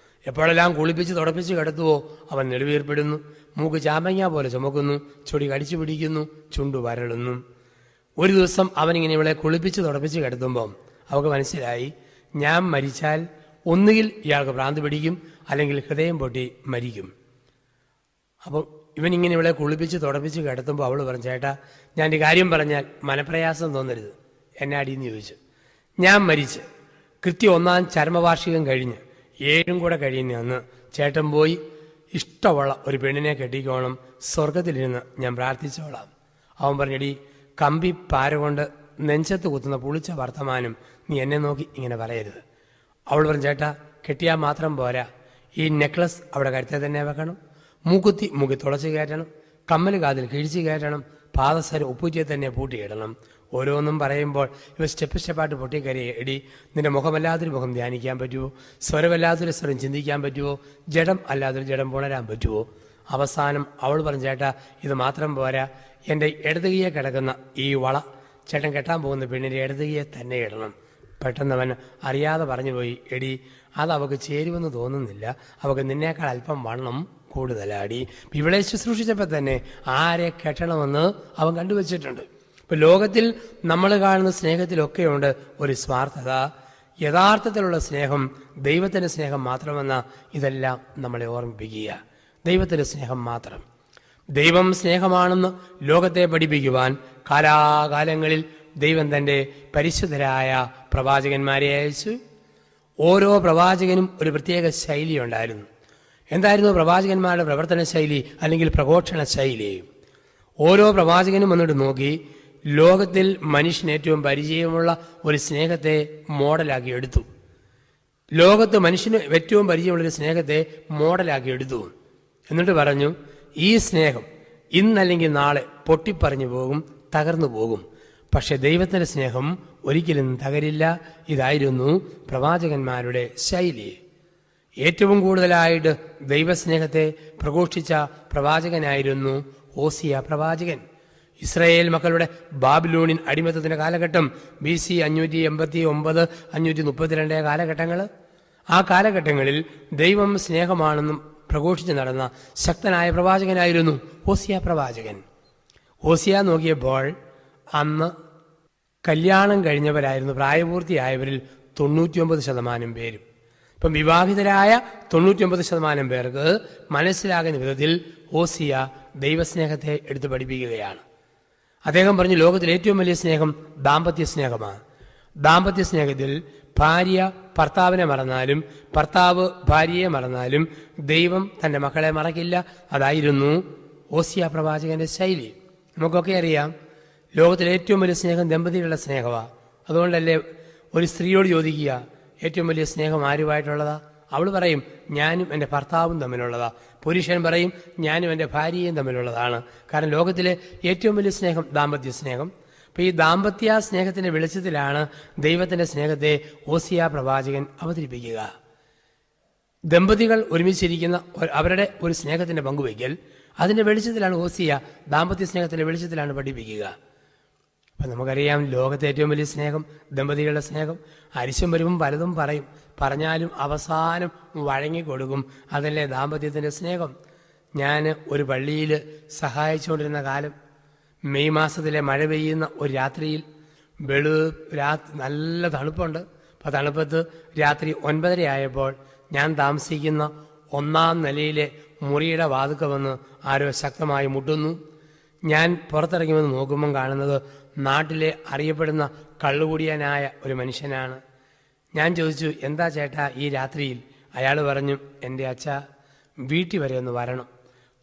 എപ്പോഴെല്ലാം കുളിപ്പിച്ച് തുടപ്പിച്ച് കിടത്തുവോ അവൻ നെടുവീർപ്പിടുന്നു. മൂക്ക് ചാമ്പങ്ങ പോലെ ചുമക്കുന്നു, ചൊടി കടിച്ചു പിടിക്കുന്നു, ചുണ്ടു വരളുന്നു. ഒരു ദിവസം അവനിങ്ങനെ ഇവളെ കുളിപ്പിച്ച് തുടപ്പിച്ച് കിടത്തുമ്പം അവൾക്ക് മനസ്സിലായി, ഞാൻ മരിച്ചാൽ ഒന്നുകിൽ ഇയാൾക്ക് ഭ്രാന്ത് പിടിക്കും, അല്ലെങ്കിൽ ഹൃദയം പൊട്ടി മരിക്കും. അപ്പം ഇവനിങ്ങനെ ഇവളെ കുളിപ്പിച്ച് തുടപ്പിച്ച് കിടത്തുമ്പോൾ അവൾ പറഞ്ഞു, ചേട്ടാ ഞാൻ ഒരു കാര്യം പറഞ്ഞാൽ മനപ്രയാസം തോന്നരുത്. എന്നാടിയെന്ന് ചോദിച്ചു. ഞാൻ മരിച്ച് കൃത്യം 1ാം ചരമവാർഷികം കഴിഞ്ഞ് 7 കൂടെ കഴിയുന്ന അന്ന് ചേട്ടൻ പോയി ഇഷ്ടമുള്ള ഒരു പെണ്ണിനെ കെട്ടിക്കോണം, സ്വർഗത്തിലിരുന്ന് ഞാൻ പ്രാർത്ഥിച്ചോളാം. അവൻ പറഞ്ഞടി, കമ്പി പാര കൊണ്ട് നെഞ്ചത്ത് കുത്തുന്ന പുളിച്ച വർത്തമാനം നീ എന്നെ നോക്കി ഇങ്ങനെ പറയരുത്. അവൾ പറഞ്ഞു, ചേട്ടാ കെട്ടിയാൽ മാത്രം പോരാ, ഈ നെക്ലസ് അവിടെ കരുത്തെ തന്നെ വെക്കണം, മൂക്കുത്തി മൂക്കി തുളച്ച് കയറ്റണം, കമ്മൽ കാതിൽ കിഴിച്ച് കയറ്റണം, പാദസരം ഉപ്പൂറ്റിയെ തന്നെ പൂട്ടിയിടണം. ഓരോന്നും പറയുമ്പോൾ ഇവ സ്റ്റെപ്പ് സ്റ്റെപ്പായിട്ട് പൊട്ടിക്കരയെ, എടി നിന്റെ മുഖമല്ലാത്തൊരു മുഖം ധ്യാനിക്കാൻ പറ്റുമോ? സ്വരമല്ലാത്തൊരു സ്വരം ചിന്തിക്കാൻ പറ്റുമോ? ജഡം അല്ലാത്തൊരു ജഡം പുണരാൻ പറ്റുമോ? അവസാനം അവൾ പറഞ്ഞു, ചേട്ടാ ഇത് മാത്രം പോരാ, എൻ്റെ ഇടതുകയെ കിടക്കുന്ന ഈ വള ചേട്ടൻ കെട്ടാൻ പോകുന്ന പെണ്ണിൻ്റെ ഇടതുകയെ തന്നെ ഇടണം. പെട്ടെന്നവൻ അറിയാതെ പറഞ്ഞുപോയി, എടി അത് അവൾക്ക് ചേരുമെന്ന് തോന്നുന്നില്ല, അവൾക്ക് നിന്നേക്കാൾ അല്പം വണ്ണം കൂടുതലാടി. ഇവളെ ശുശ്രൂഷിച്ചപ്പോൾ തന്നെ ആരെ കെട്ടണമെന്ന് അവൻ കണ്ടുവച്ചിട്ടുണ്ട്. ഇപ്പം ലോകത്തിൽ നമ്മൾ കാണുന്ന സ്നേഹത്തിലൊക്കെയുണ്ട് ഒരു സ്വാർത്ഥത. യഥാർത്ഥത്തിലുള്ള സ്നേഹം ദൈവത്തിൻ്റെ സ്നേഹം മാത്രമെന്ന ഇതെല്ലാം നമ്മളെ ഓർമ്മിപ്പിക്കുക. ദൈവത്തിൻ്റെ സ്നേഹം മാത്രം. ദൈവം സ്നേഹമാണെന്ന് ലോകത്തെ പഠിപ്പിക്കുവാൻ കാലാകാലങ്ങളിൽ ദൈവം തൻ്റെ പരിശുദ്ധരായ പ്രവാചകന്മാരെ അയച്ചു. ഓരോ പ്രവാചകനും ഒരു പ്രത്യേക ശൈലി ഉണ്ടായിരുന്നു. എന്തായിരുന്നു പ്രവാചകന്മാരുടെ പ്രവർത്തന ശൈലി അല്ലെങ്കിൽ പ്രഘോഷണ ശൈലി? ഓരോ പ്രവാചകനും വന്നിട്ട് നോക്കി ലോകത്തിൽ മനുഷ്യന് ഏറ്റവും പരിചയമുള്ള ഒരു സ്നേഹത്തെ മോഡലാക്കി എടുത്തു. ലോകത്ത് മനുഷ്യന് ഏറ്റവും പരിചയമുള്ളൊരു സ്നേഹത്തെ മോഡലാക്കി എടുത്തു. എന്നിട്ട് പറഞ്ഞു, ഈ സ്നേഹം ഇന്നല്ലെങ്കിൽ നാളെ പൊട്ടിപ്പറഞ്ഞു പോകും, തകർന്നു പോകും, പക്ഷെ ദൈവത്തിൻ്റെ സ്നേഹം ഒരിക്കലും തകരില്ല. ഇതായിരുന്നു പ്രവാചകന്മാരുടെ ശൈലി. ഏറ്റവും കൂടുതലായിട്ട് ദൈവസ്നേഹത്തെ പ്രഘോഷിച്ച പ്രവാചകനായിരുന്നു ഹോസിയ പ്രവാചകൻ. ഇസ്രായേൽ മക്കളുടെ ബാബിലോണിൻ അടിമത്തത്തിൻ്റെ കാലഘട്ടം BC 589 532 കാലഘട്ടങ്ങൾ. ആ കാലഘട്ടങ്ങളിൽ ദൈവം സ്നേഹമാണെന്നും പ്രഘോഷിച്ച് നടന്ന ശക്തനായ പ്രവാചകനായിരുന്നു ഹോസിയ പ്രവാചകൻ. ഹോസിയ നോക്കിയപ്പോൾ അന്ന് കല്യാണം കഴിഞ്ഞവരായിരുന്നു പ്രായപൂർത്തിയായവരിൽ 99% പേരും. ഇപ്പം വിവാഹിതരായ 99% പേർക്ക് മനസ്സിലാകുന്ന വിധത്തിൽ ഹോസിയ ദൈവസ്നേഹത്തെ എടുത്ത് പഠിപ്പിക്കുകയാണ്. അദ്ദേഹം പറഞ്ഞു, ലോകത്തിലെ ഏറ്റവും വലിയ സ്നേഹം ദാമ്പത്യ സ്നേഹമാണ്. ദാമ്പത്യ സ്നേഹത്തിൽ ഭാര്യ ഭർത്താവിനെ മറന്നാലും ഭർത്താവ് ഭാര്യയെ മറന്നാലും ദൈവം തൻ്റെ മക്കളെ മറക്കില്ല. അതായിരുന്നു ഹോസിയ പ്രവാചകന്റെ ശൈലി. നമുക്കൊക്കെ അറിയാം, ലോകത്തിലെ ഏറ്റവും വലിയ സ്നേഹം ദമ്പതികളുടെ സ്നേഹമാണ്. അതുകൊണ്ടല്ലേ ഒരു സ്ത്രീയോട് ചോദിക്കുക, ഏറ്റവും വലിയ സ്നേഹം ആരുമായിട്ടുള്ളതാ? അവൾ പറയും, ഞാനും എൻ്റെ ഭർത്താവും തമ്മിലുള്ളതാ. പുരുഷൻ പറയും, ഞാനും എൻ്റെ ഭാര്യയും തമ്മിലുള്ളതാണ്. കാരണം ലോകത്തിലെ ഏറ്റവും വലിയ സ്നേഹം ദാമ്പത്യ സ്നേഹം. അപ്പോൾ ഈ ദാമ്പത്യ സ്നേഹത്തിൻ്റെ വെളിച്ചത്തിലാണ് ദൈവത്തിൻ്റെ സ്നേഹത്തെ ഓസിയ പ്രവാചകൻ അവതരിപ്പിക്കുക. ദമ്പതികൾ ഒരുമിച്ചിരിക്കുന്ന അവരുടെ ഒരു സ്നേഹത്തിൻ്റെ പങ്കുവയ്ക്കൽ അതിൻ്റെ വെളിച്ചത്തിലാണ് ഓസിയ ദാമ്പത്യ സ്നേഹത്തിൻ്റെ വെളിച്ചത്തിലാണ് പഠിപ്പിക്കുക. അപ്പം നമുക്കറിയാം, ലോകത്തെ ഏറ്റവും വലിയ സ്നേഹം ദമ്പതികളുടെ സ്നേഹം. അരിശം വരുമ്പം പലതും പറയും, പറഞ്ഞാലും അവസാനം വഴങ്ങിക്കൊടുക്കും. അതല്ലേ ദാമ്പത്യത്തിൻ്റെ സ്നേഹം. ഞാൻ ഒരു പള്ളിയിൽ സഹായിച്ചുകൊണ്ടിരുന്ന കാലം, മെയ് മാസത്തിലെ മഴ പെയ്യുന്ന ഒരു രാത്രിയിൽ നല്ല തണുപ്പുണ്ട്. അപ്പോൾ തണുപ്പത്ത് രാത്രി 9:30 ആയപ്പോൾ ഞാൻ താമസിക്കുന്ന 1-ാം നിലയിലെ മുറിയുടെ വാതുക്ക വന്ന് ആരോ ശക്തമായി മുട്ടുന്നു. ഞാൻ പുറത്തിറങ്ങി വന്ന് നോക്കുമ്പം കാണുന്നത് നാട്ടിലെ അറിയപ്പെടുന്ന കള്ളുകുടിയനായ ഒരു മനുഷ്യനാണ്. ഞാൻ ചോദിച്ചു, എന്താ ചേട്ടാ ഈ രാത്രിയിൽ? അയാൾ പറഞ്ഞു, എൻ്റെ അച്ഛ, വീട്ടിൽ വരെ ഒന്ന് വരണം.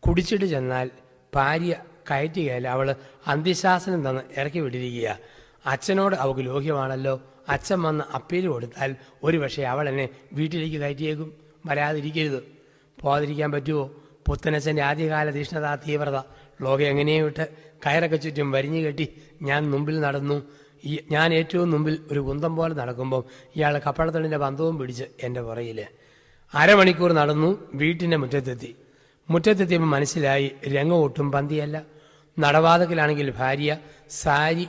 കുടിച്ചിട്ട് ചെന്നാൽ ഭാര്യ കയറ്റുകയല്ല, അവൾ അന്ത്യശാസനം തന്ന് ഇറക്കി വിട്ടിരിക്കുക. അച്ഛനോട് അവൾക്ക് ലോഹ്യമാണല്ലോ. അച്ഛൻ വന്ന് അപ്പീൽ കൊടുത്താൽ ഒരു പക്ഷേ അവൾ എന്നെ വീട്ടിലേക്ക് കയറ്റിയേക്കും. വരാതിരിക്കരുത്. പോകാതിരിക്കാൻ പറ്റുമോ? പുത്തനച്ഛൻ്റെ ആദ്യകാല തീഷ്ണത, തീവ്രത, ലോകം എങ്ങനെയോ ഇട്ട് കയറൊക്കെ ചുറ്റും വരിഞ്ഞു കെട്ടി ഞാൻ മുമ്പിൽ നടന്നു. ഞാൻ ഏറ്റവും മുമ്പിൽ ഒരു കുന്തം പോലെ നടക്കുമ്പം ഇയാൾ കപ്പളത്തളിൻ്റെ ബന്ധവും പിടിച്ച് എൻ്റെ പുറയിൽ 1/2 മണിക്കൂർ നടന്നു. വീട്ടിൻ്റെ മുറ്റത്തെത്തിയപ്പോൾ മനസ്സിലായി രംഗം ഒട്ടും പന്തിയല്ല. നടവാതക്കിലാണെങ്കിൽ ഭാര്യ സാരി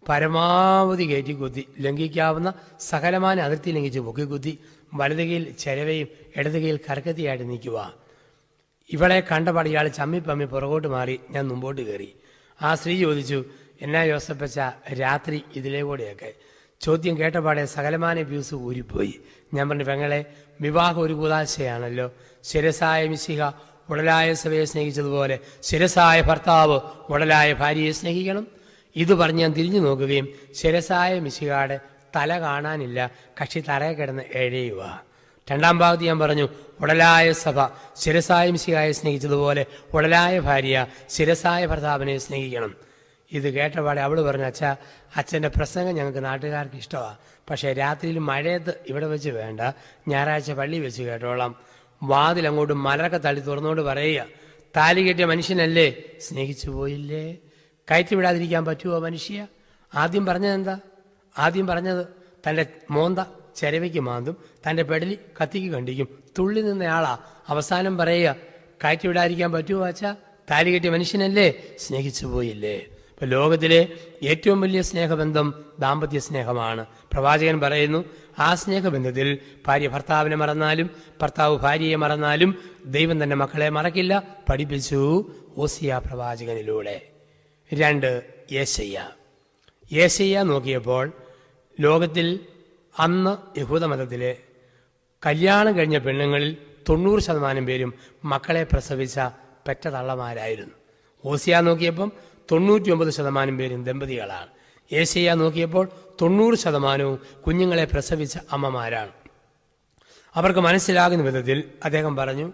പരമാവധി കയറ്റിക്കുത്തി, ലംഘിക്കാവുന്ന സകലമാന അതിർത്തി ലംഘിച്ച് പൊക്കിക്കുത്തി, വലതുകയിൽ ചെലവയും ഇടതുകയിൽ കരക്കത്തിയായിട്ട് നിൽക്കുക. ഇവളെ കണ്ടപാട് ഇയാൾ ചമ്മിപ്പമ്മി പുറകോട്ട് മാറി. ഞാൻ മുമ്പോട്ട് കയറി. ആ സ്ത്രീ ചോദിച്ചു, എന്നാ ജോസഫച്ച രാത്രി ഇതിലേ കൂടെയൊക്കെ? ചോദ്യം കേട്ടപാടെ സകലമാന വ്യൂസ് ഊരിപ്പോയി. ഞാൻ പറഞ്ഞു, പെങ്ങളെ, വിവാഹം ഒരു കൂതാശയാണല്ലോ. ശിരസായ മിശിഹ ഉടലായ സഭയെ സ്നേഹിച്ചതുപോലെ ശിരസായ ഭർത്താവ് ഉടലായ ഭാര്യയെ സ്നേഹിക്കണം. ഇത് പറഞ്ഞ് ഞാൻ തിരിഞ്ഞു നോക്കുകയും ശിരസായ മിശിഹയുടെ തല കാണാനില്ല, കക്ഷി തറയെ കിടന്ന് എഴയുക. 2-ാം ഭാഗത്ത് ഞാൻ പറഞ്ഞു, ഉടലായ സഭ ശിരസായ മിശിഹായെ സ്നേഹിച്ചതുപോലെ ഉടലായ ഭാര്യ ശിരസായ ഭർത്താവിനെ സ്നേഹിക്കണം. ഇത് കേട്ടപാടെ അവൾ പറഞ്ഞു, അച്ഛാ, അച്ഛൻ്റെ പ്രസംഗം ഞങ്ങൾക്ക് നാട്ടുകാർക്ക് ഇഷ്ടമാണ്. പക്ഷേ രാത്രിയിൽ മഴയത്ത് ഇവിടെ വെച്ച് വേണ്ട, ഞായറാഴ്ച പള്ളി വെച്ച് കേട്ടോളാം. വാതിൽ അങ്ങോട്ട് മലർക്ക തള്ളി തുറന്നുകൊണ്ട് പറയുക, താലി കെട്ടിയ മനുഷ്യനല്ലേ, സ്നേഹിച്ചു പോയില്ലേ? കയറ്റി വിടാതിരിക്കാൻ പറ്റുമോ മനുഷ്യ? ആദ്യം പറഞ്ഞതെന്താ? ആദ്യം പറഞ്ഞത് തൻ്റെ മോന്ത ചെരവയ്ക്ക് മാന്തും, തൻ്റെ പെടലി കത്തിക്ക് കണ്ടിക്കും, തുള്ളി നിന്നയാളാ. അവസാനം പറയുക, കയറ്റി വിടാതിരിക്കാൻ പറ്റുമോ അച്ഛാ? താലി കെട്ടിയ മനുഷ്യനല്ലേ, സ്നേഹിച്ചു പോയില്ലേ? ഇപ്പം ലോകത്തിലെ ഏറ്റവും വലിയ സ്നേഹബന്ധം ദാമ്പത്യ സ്നേഹമാണ്. പ്രവാചകൻ പറയുന്നു, ആ സ്നേഹബന്ധത്തിൽ ഭാര്യ ഭർത്താവിനെ മറന്നാലും ഭർത്താവ് ഭാര്യയെ മറന്നാലും ദൈവം തന്നെ മക്കളെ മറക്കില്ല. പഠിപ്പിച്ചു ഓസിയ പ്രവാചകനിലൂടെ. 2, യേശയ്യ നോക്കിയപ്പോൾ ലോകത്തിൽ അന്ന് യഹൂദമതത്തിലെ കല്യാണം കഴിഞ്ഞ പെണ്ണുങ്ങളിൽ 90% പേരും മക്കളെ പ്രസവിച്ച പെറ്റ തള്ളമാരായിരുന്നു. ഓസിയ നോക്കിയപ്പം 99% പേരും ദമ്പതികളാണ്. യേശയ്യ നോക്കിയപ്പോൾ 90% കുഞ്ഞുങ്ങളെ പ്രസവിച്ച അമ്മമാരാണ്. അവർക്ക് മനസ്സിലാകുന്ന വിധത്തിൽ അദ്ദേഹം പറഞ്ഞു,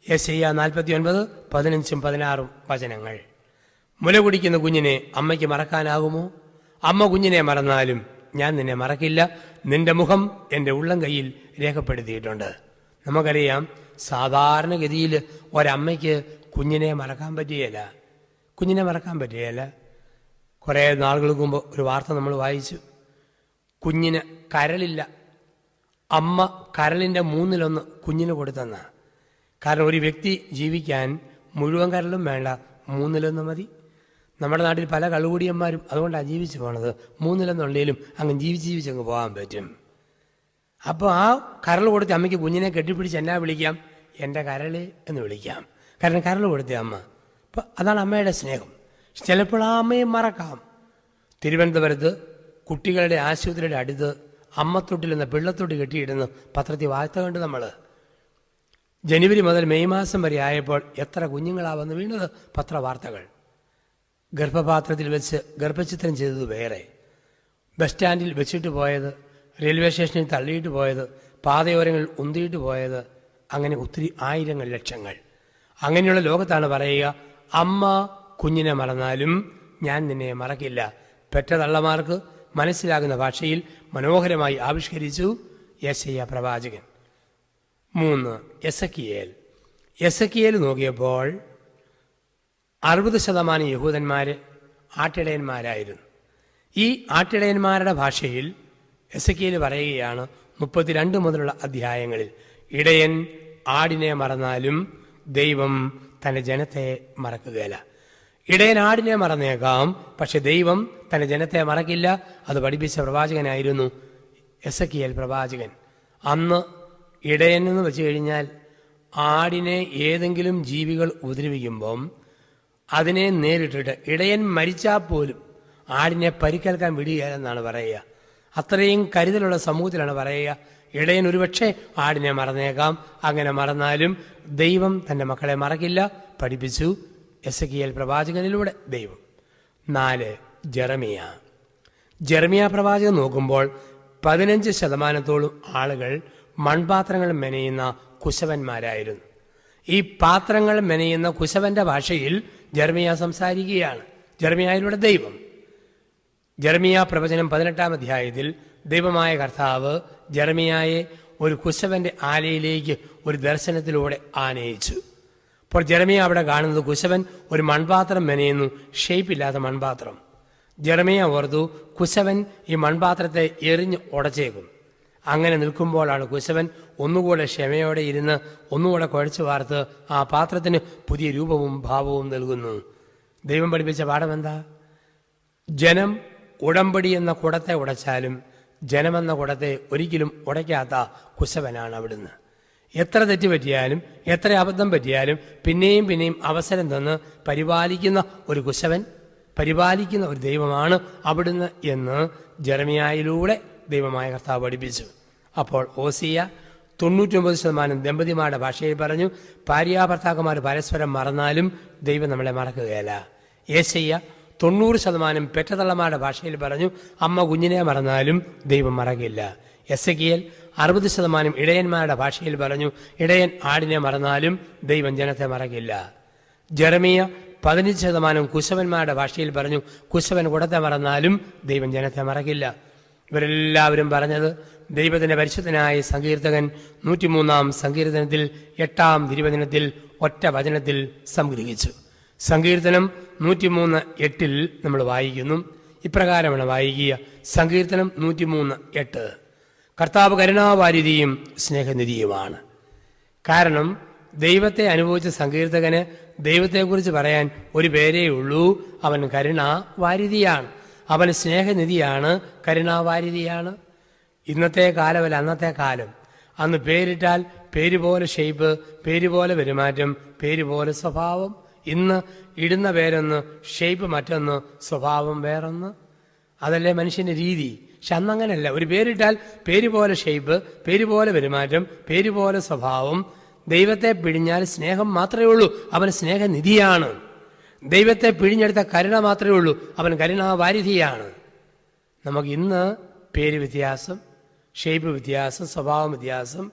യേശയ്യ 49, 15, 16 വചനങ്ങൾ. മുല കുടിക്കുന്ന കുഞ്ഞിനെ അമ്മയ്ക്ക് മറക്കാനാകുമോ? അമ്മ കുഞ്ഞിനെ മറന്നാലും ഞാൻ നിന്നെ മറക്കില്ല. നിന്റെ മുഖം എൻ്റെ ഉള്ളം കയ്യിൽ രേഖപ്പെടുത്തിയിട്ടുണ്ട്. നമുക്കറിയാം, സാധാരണഗതിയിൽ ഒരമ്മയ്ക്ക് കുഞ്ഞിനെ മറക്കാൻ പറ്റുകയില്ല. കുറേ നാളുകൾക്ക് മുമ്പ് ഒരു വാർത്ത നമ്മൾ വായിച്ചു. കുഞ്ഞിന് കരളില്ല. അമ്മ കരളിൻ്റെ 1/3 കുഞ്ഞിന് കൊടുത്തെന്ന. കാരണം ഒരു വ്യക്തി ജീവിക്കാൻ മുഴുവൻ കരളും വേണ്ട, 1/3 മതി. നമ്മുടെ നാട്ടിൽ പല കള്ളുകൂടിയന്മാരും അതുകൊണ്ടാണ് ജീവിച്ചു പോണത്. 3 അങ്ങ് ജീവിച്ചങ്ങ് പോകാൻ പറ്റും. അപ്പോൾ ആ കരൾ കൊടുത്ത അമ്മയ്ക്ക് കുഞ്ഞിനെ കെട്ടിപ്പിടിച്ച് എന്നാ വിളിക്കാം? എൻ്റെ കരള് എന്ന് വിളിക്കാം. കാരണം കരൾ കൊടുത്ത അമ്മ. അപ്പം അതാണ് അമ്മയുടെ സ്നേഹം. ചിലപ്പോൾ ആ അമ്മയെ മറക്കാം. തിരുവനന്തപുരത്ത് കുട്ടികളുടെ ആശുപത്രിയുടെ അടുത്ത് അമ്മത്തൊട്ടിൽ എന്ന പിള്ളത്തൊട്ടി കെട്ടിയിടുന്ന പത്രത്തിൽ വാർത്ത കണ്ട് നമ്മൾ. ജനുവരി മുതൽ മെയ് മാസം വരെ ആയപ്പോൾ എത്ര കുഞ്ഞുങ്ങളാണ് വന്ന് വീണത്? പത്രവാർത്തകൾ. ഗർഭപാത്രത്തിൽ വെച്ച് ഗർഭചിത്രം ചെയ്തത് വേറെ, ബസ് സ്റ്റാൻഡിൽ വെച്ചിട്ട് പോയത്, റെയിൽവേ സ്റ്റേഷനിൽ തള്ളിയിട്ട് പോയത്, പാതയോരങ്ങളിൽ ഉന്തിയിട്ട് പോയത്, അങ്ങനെ ഒത്തിരി ആയിരങ്ങൾ ലക്ഷങ്ങൾ. അങ്ങനെയുള്ള ലോകത്താണ് പറയുക, അമ്മ കുഞ്ഞിനെ മറന്നാലും ഞാൻ നിന്നെ മറക്കില്ല. പെറ്റ തള്ളമാർക്ക് മനസ്സിലാകുന്ന ഭാഷയിൽ മനോഹരമായി ആവിഷ്കരിച്ചു യെശയ്യാ പ്രവാചകൻ. 3, എസക്കിയേൽ നോക്കിയപ്പോൾ 60% യഹൂദന്മാർ ആട്ടിടയന്മാരായിരുന്നു. ഈ ആട്ടിടയന്മാരുടെ ഭാഷയിൽ എസെക്കിയേൽ പറയുകയാണ് 32 മുതലുള്ള അധ്യായങ്ങളിൽ, ഇടയൻ ആടിനെ മറന്നാലും ദൈവം തന്റെ ജനത്തെ മറക്കുകയില്ല. ഇടയൻ ആടിനെ മറന്നേക്കാം, പക്ഷെ ദൈവം തന്റെ ജനത്തെ മറക്കില്ല. അത് പഠിപ്പിച്ച പ്രവാചകനായിരുന്നു എസെക്കിയേൽ പ്രവാചകൻ. അന്ന് ഇടയൻ എന്ന് വെച്ച് കഴിഞ്ഞാൽ ആടിനെ ഏതെങ്കിലും ജീവികൾ ഉപദ്രവിക്കുമ്പം അതിനെ നേരിട്ടിട്ട് ഇടയൻ മരിച്ചാൽ പോലും ആടിനെ പരിക്കേൽക്കാൻ വിടുകയില്ലെന്നാണ് പറയുക. അത്രയും കരുതലുള്ള സമൂഹത്തിലാണ് പറയുക. ഇടയൻ ഒരുപക്ഷെ ആടിനെ മറന്നേക്കാം, അങ്ങനെ മറന്നാലും ദൈവം തൻ്റെ മക്കളെ മറക്കില്ല, പഠിപ്പിച്ചു എസെക്കിയേൽ പ്രവാചകനിലൂടെ ദൈവം. 4. ജെറമിയ പ്രവാചകൻ നോക്കുമ്പോൾ 15% ആളുകൾ മൺപാത്രങ്ങൾ മെനയുന്ന കുശവന്മാരായിരുന്നു. ഈ പാത്രങ്ങൾ മെനയുന്ന കുശവന്റെ ഭാഷയിൽ ജെറമിയ സംസാരിക്കുകയാണ്. ജെറമിയായിലൂടെ ദൈവം. ജെറമിയ പ്രവചനം 18-ാം അധ്യായത്തിൽ ദൈവമായ കർത്താവ് ജെറമിയായെ ഒരു കുശവന്റെ ആലയിലേക്ക് ഒരു ദർശനത്തിലൂടെ ആനയിച്ചു. അപ്പോൾ ജെറമിയ അവിടെ കാണുന്നത് കുശവൻ ഒരു മൺപാത്രം മെനയുന്നു, ഷേപ്പില്ലാത്ത മൺപാത്രം. ജെറമിയ ഓർത്തു, കുശവൻ ഈ മൺപാത്രത്തെ എറിഞ്ഞ് ഉടച്ചേക്കും. അങ്ങനെ നിൽക്കുമ്പോഴാണ് കുശവൻ ഒന്നുകൂടെ ക്ഷമയോടെ ഇരുന്ന് ഒന്നുകൂടെ കുഴച്ചു വാർത്ത് ആ പാത്രത്തിന് പുതിയ രൂപവും ഭാവവും നൽകുന്നു. ദൈവം പഠിപ്പിച്ച പാഠം എന്താ? ജനം ഉടമ്പടി എന്ന കുടത്തെ ഉടച്ചാലും ജനമെന്ന കുടത്തെ ഒരിക്കലും ഉടയ്ക്കാത്ത കുശവനാണ് അവിടുന്ന്. എത്ര തെറ്റ് പറ്റിയാലും എത്ര അബദ്ധം പറ്റിയാലും പിന്നെയും പിന്നെയും അവസരം തന്ന് പരിപാലിക്കുന്ന ഒരു കുശവൻ, പരിപാലിക്കുന്ന ഒരു ദൈവമാണ് അവിടുന്ന് എന്ന് ജെറമിയായിലൂടെ ദൈവമായ കർത്താവ് പഠിപ്പിച്ചു. അപ്പോൾ ഓസിയ 99% ദമ്പതിമാരുടെ ഭാഷയിൽ പറഞ്ഞു, ഭാര്യാഭർത്താക്കന്മാർ പരസ്പരം മറന്നാലും ദൈവം നമ്മളെ മറക്കുകയില്ല. യേശയ്യ 90% പെറ്റതള്ളമാരുടെ ഭാഷയിൽ പറഞ്ഞു, അമ്മ കുഞ്ഞിനെ മറന്നാലും ദൈവം മറക്കില്ല. എസെക്കിയേൽ 60% ഇടയന്മാരുടെ ഭാഷയിൽ പറഞ്ഞു, ഇടയൻ ആടിനെ മറന്നാലും ദൈവം ജനത്തെ മറക്കില്ല. ജെറമിയ 15% കുശവന്മാരുടെ ഭാഷയിൽ പറഞ്ഞു, കുശവൻ കുടത്തെ മറന്നാലും ദൈവം ജനത്തെ മറക്കില്ല. ഇവരെല്ലാവരും പറഞ്ഞത് ദൈവത്തിന്റെ പരിശുദ്ധനായ സങ്കീർത്തകൻ 103-ാം സങ്കീർത്തനത്തിൽ 8-ാം തിരുവചനത്തിൽ ഒറ്റ വചനത്തിൽ സംഗ്രഹിച്ചു. സങ്കീർത്തനം 103:8 നമ്മൾ വായിക്കുന്നു. ഇപ്രകാരമാണ് വായിക്കുക. സങ്കീർത്തനം 103:8. കർത്താവ് കരുണാവാരിധിയും സ്നേഹനിധിയുമാണ്. കാരണം ദൈവത്തെ അനുഭവിച്ച സങ്കീർത്തകന് ദൈവത്തെക്കുറിച്ച് പറയാൻ ഒരു പേരേ ഉള്ളൂ, അവൻ കരുണാവാരിധിയാണ്, അവൻ സ്നേഹനിധിയാണ്, കരുണാവാരിധിയാണ്. ഇന്നത്തെ കാലമല്ല അന്നത്തെ കാലം. അന്ന് പേരിട്ടാൽ പേര് പോലെ ഷേപ്പ്, പേര് പോലെ പെരുമാറ്റം, പേര് പോലെ സ്വഭാവം. ഇന്ന് ഇടുന്ന പേരൊന്ന്, ഷേപ്പ് മറ്റൊന്ന്, സ്വഭാവം വേറൊന്ന്. അതല്ലേ മനുഷ്യന്റെ രീതി. പക്ഷെ അന്നങ്ങനെയല്ല. ഒരു പേരിട്ടാൽ പേര് പോലെ ഷേപ്പ്, പേര് പോലെ പെരുമാറ്റം, പേര് പോലെ സ്വഭാവം. ദൈവത്തെ പിഴിഞ്ഞാൽ സ്നേഹം മാത്രമേ ഉള്ളൂ, അവൻ സ്നേഹനിധിയാണ്. ദൈവത്തെ പിഴിഞ്ഞെടുത്ത കരുണ മാത്രമേ ഉള്ളൂ, അവൻ കരുണാവാരിധിയാണ്. നമുക്ക് ഇന്ന് പേര് വ്യത്യാസം, ഷേപ്പ് വ്യത്യാസം, സ്വഭാവം വ്യത്യാസം.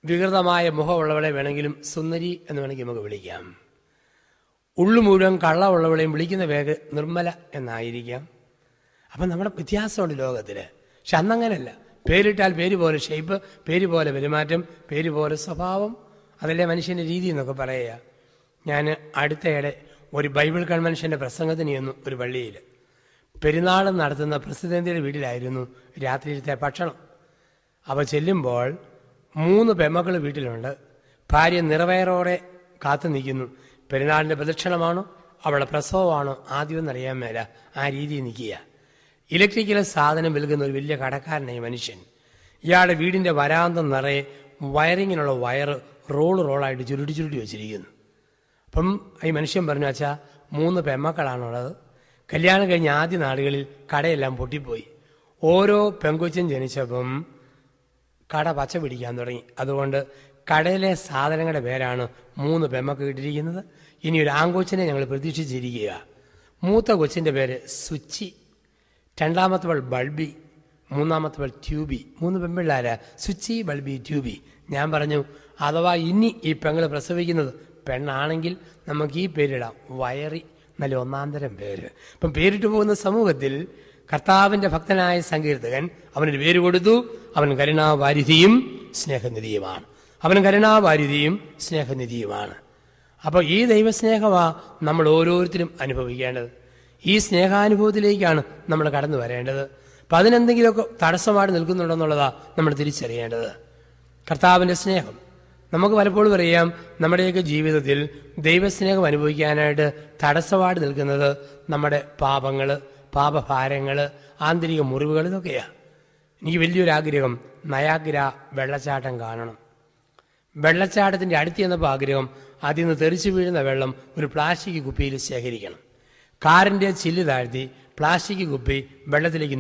വികൃതമായ മുഖമുള്ളവളെ വേണമെങ്കിലും സുന്ദരി എന്ന് വേണമെങ്കിൽ നമുക്ക് വിളിക്കാം. ഉള്ളു മുഴുവൻ കള്ളമുള്ളവളെയും വിളിക്കുന്ന പേര് നിർമ്മല എന്നായിരിക്കാം. അപ്പം നമ്മുടെ വ്യത്യാസമുണ്ട് ലോകത്തിൽ. പക്ഷെ അന്നങ്ങനല്ല. പേരിട്ടാൽ പേര് പോലെ ഷേപ്പ്, പേര് പോലെ പെരുമാറ്റം, പേര് പോലെ സ്വഭാവം. അതല്ലേ മനുഷ്യൻ്റെ രീതി എന്നൊക്കെ പറയുക. ഞാൻ അടുത്തയിടെ ഒരു ബൈബിൾ കൺവെൻഷൻ്റെ പ്രസംഗത്തിന് ചെന്നു ഒരു പള്ളിയിൽ. പെരുന്നാൾ നടത്തുന്ന പ്രസിഡന്റിൻ്റെ വീട്ടിലായിരുന്നു രാത്രിയിലത്തെ ഭക്ഷണം. അപ്പോൾ ചെല്ലുമ്പോൾ 3 പെമ്മക്കൾ വീട്ടിലുണ്ട്. ഭാര്യ നിറവേറോടെ കാത്തു നിൽക്കുന്നു. പെരുന്നാളിൻ്റെ പ്രദക്ഷിണമാണോ അവളുടെ പ്രസവമാണോ ആദ്യമൊന്നറിയാൻ മേല, ആ രീതിയിൽ നിൽക്കുക. ഇലക്ട്രിക്കൽ സാധനം വിൽക്കുന്ന ഒരു വലിയ കടക്കാരനായി മനുഷ്യൻ. ഇയാളുടെ വീടിൻ്റെ വരാന്തം നിറയെ വയറിങ്ങിനുള്ള വയറ് റോളായിട്ട് ചുരുട്ടി വെച്ചിരിക്കുന്നു. അപ്പം ഈ മനുഷ്യൻ പറഞ്ഞു, അച്ഛാ 3 പെമ്മക്കളാണുള്ളത്. കല്യാണം കഴിഞ്ഞ ആദ്യ നാളുകളിൽ കടയെല്ലാം പൊട്ടിപ്പോയി. ഓരോ പെങ്കൊച്ചും ജനിച്ചപ്പം കട പച്ച പിടിക്കാൻ തുടങ്ങി. അതുകൊണ്ട് കടയിലെ സാധനങ്ങളുടെ പേരാണ് 3 പെമ്മക്ക് കിട്ടിയിരിക്കുന്നത്. ഇനി ഒരു ആങ്കൊച്ചിനെ ഞങ്ങൾ പ്രതീക്ഷിച്ചിരിക്കുക. മൂത്ത കൊച്ചിൻ്റെ പേര് സുച്ചി, രണ്ടാമത്തവൾ ബൾബി, മൂന്നാമത്തവൾ ട്യൂബി. 3 പെൺപിള്ളാരാ, സുച്ചി, ബൾബി, ട്യൂബി. ഞാൻ പറഞ്ഞു, അഥവാ ഇനി ഈ പെങ്ങൾ പ്രസവിക്കുന്നത് പെണ്ണാണെങ്കിൽ നമുക്ക് ഈ പേരിടാം, വയറി. നല്ല ഒന്നാന്തരം പേര്. ഇപ്പം പേരിട്ട് പോകുന്ന സമൂഹത്തിൽ കർത്താവിൻ്റെ ഭക്തനായ സങ്കീർത്തകൻ അവനൊരു പേര് കൊടുത്തു. അവൻ കരുണാവാരിധിയും സ്നേഹനിധിയുമാണ്. അവൻ കരുണാവാരിധിയും സ്നേഹനിധിയുമാണ്. അപ്പോൾ ഈ ദൈവസ്നേഹമാണ് നമ്മൾ ഓരോരുത്തരും അനുഭവിക്കേണ്ടത്. ഈ സ്നേഹാനുഭവത്തിലേക്കാണ് നമ്മൾ കടന്നു വരേണ്ടത്. അപ്പം അതിനെന്തെങ്കിലുമൊക്കെ തടസ്സമായിട്ട് നിൽക്കുന്നുണ്ടെന്നുള്ളതാണ് നമ്മൾ തിരിച്ചറിയേണ്ടത്. കർത്താവിൻ്റെ സ്നേഹം നമുക്ക് പലപ്പോഴും അറിയാം, നമ്മുടെയൊക്കെ ജീവിതത്തിൽ ദൈവസ്നേഹം അനുഭവിക്കാനായിട്ട് തടസ്സമായിട്ട് നിൽക്കുന്നത് നമ്മുടെ പാപങ്ങൾ, പാപഭാരങ്ങൾ, ആന്തരിക മുറിവുകൾ, ഇതൊക്കെയാണ്. എനിക്ക് വലിയൊരാഗ്രഹം നയാഗ്ര വെള്ളച്ചാട്ടം കാണണം. വെള്ളച്ചാട്ടത്തിൻ്റെ അടുത്ത് ചെന്നപ്പോൾ ആഗ്രഹം അതിൽ നിന്ന് തെറിച്ചു വീഴുന്ന വെള്ളം ഒരു പ്ലാസ്റ്റിക് കുപ്പിയിൽ ശേഖരിക്കണം. കാറിൻ്റെ ചില്ല് താഴ്ത്തി പ്ലാസ്റ്റിക് കുപ്പി വെള്ളത്തിലേക്ക്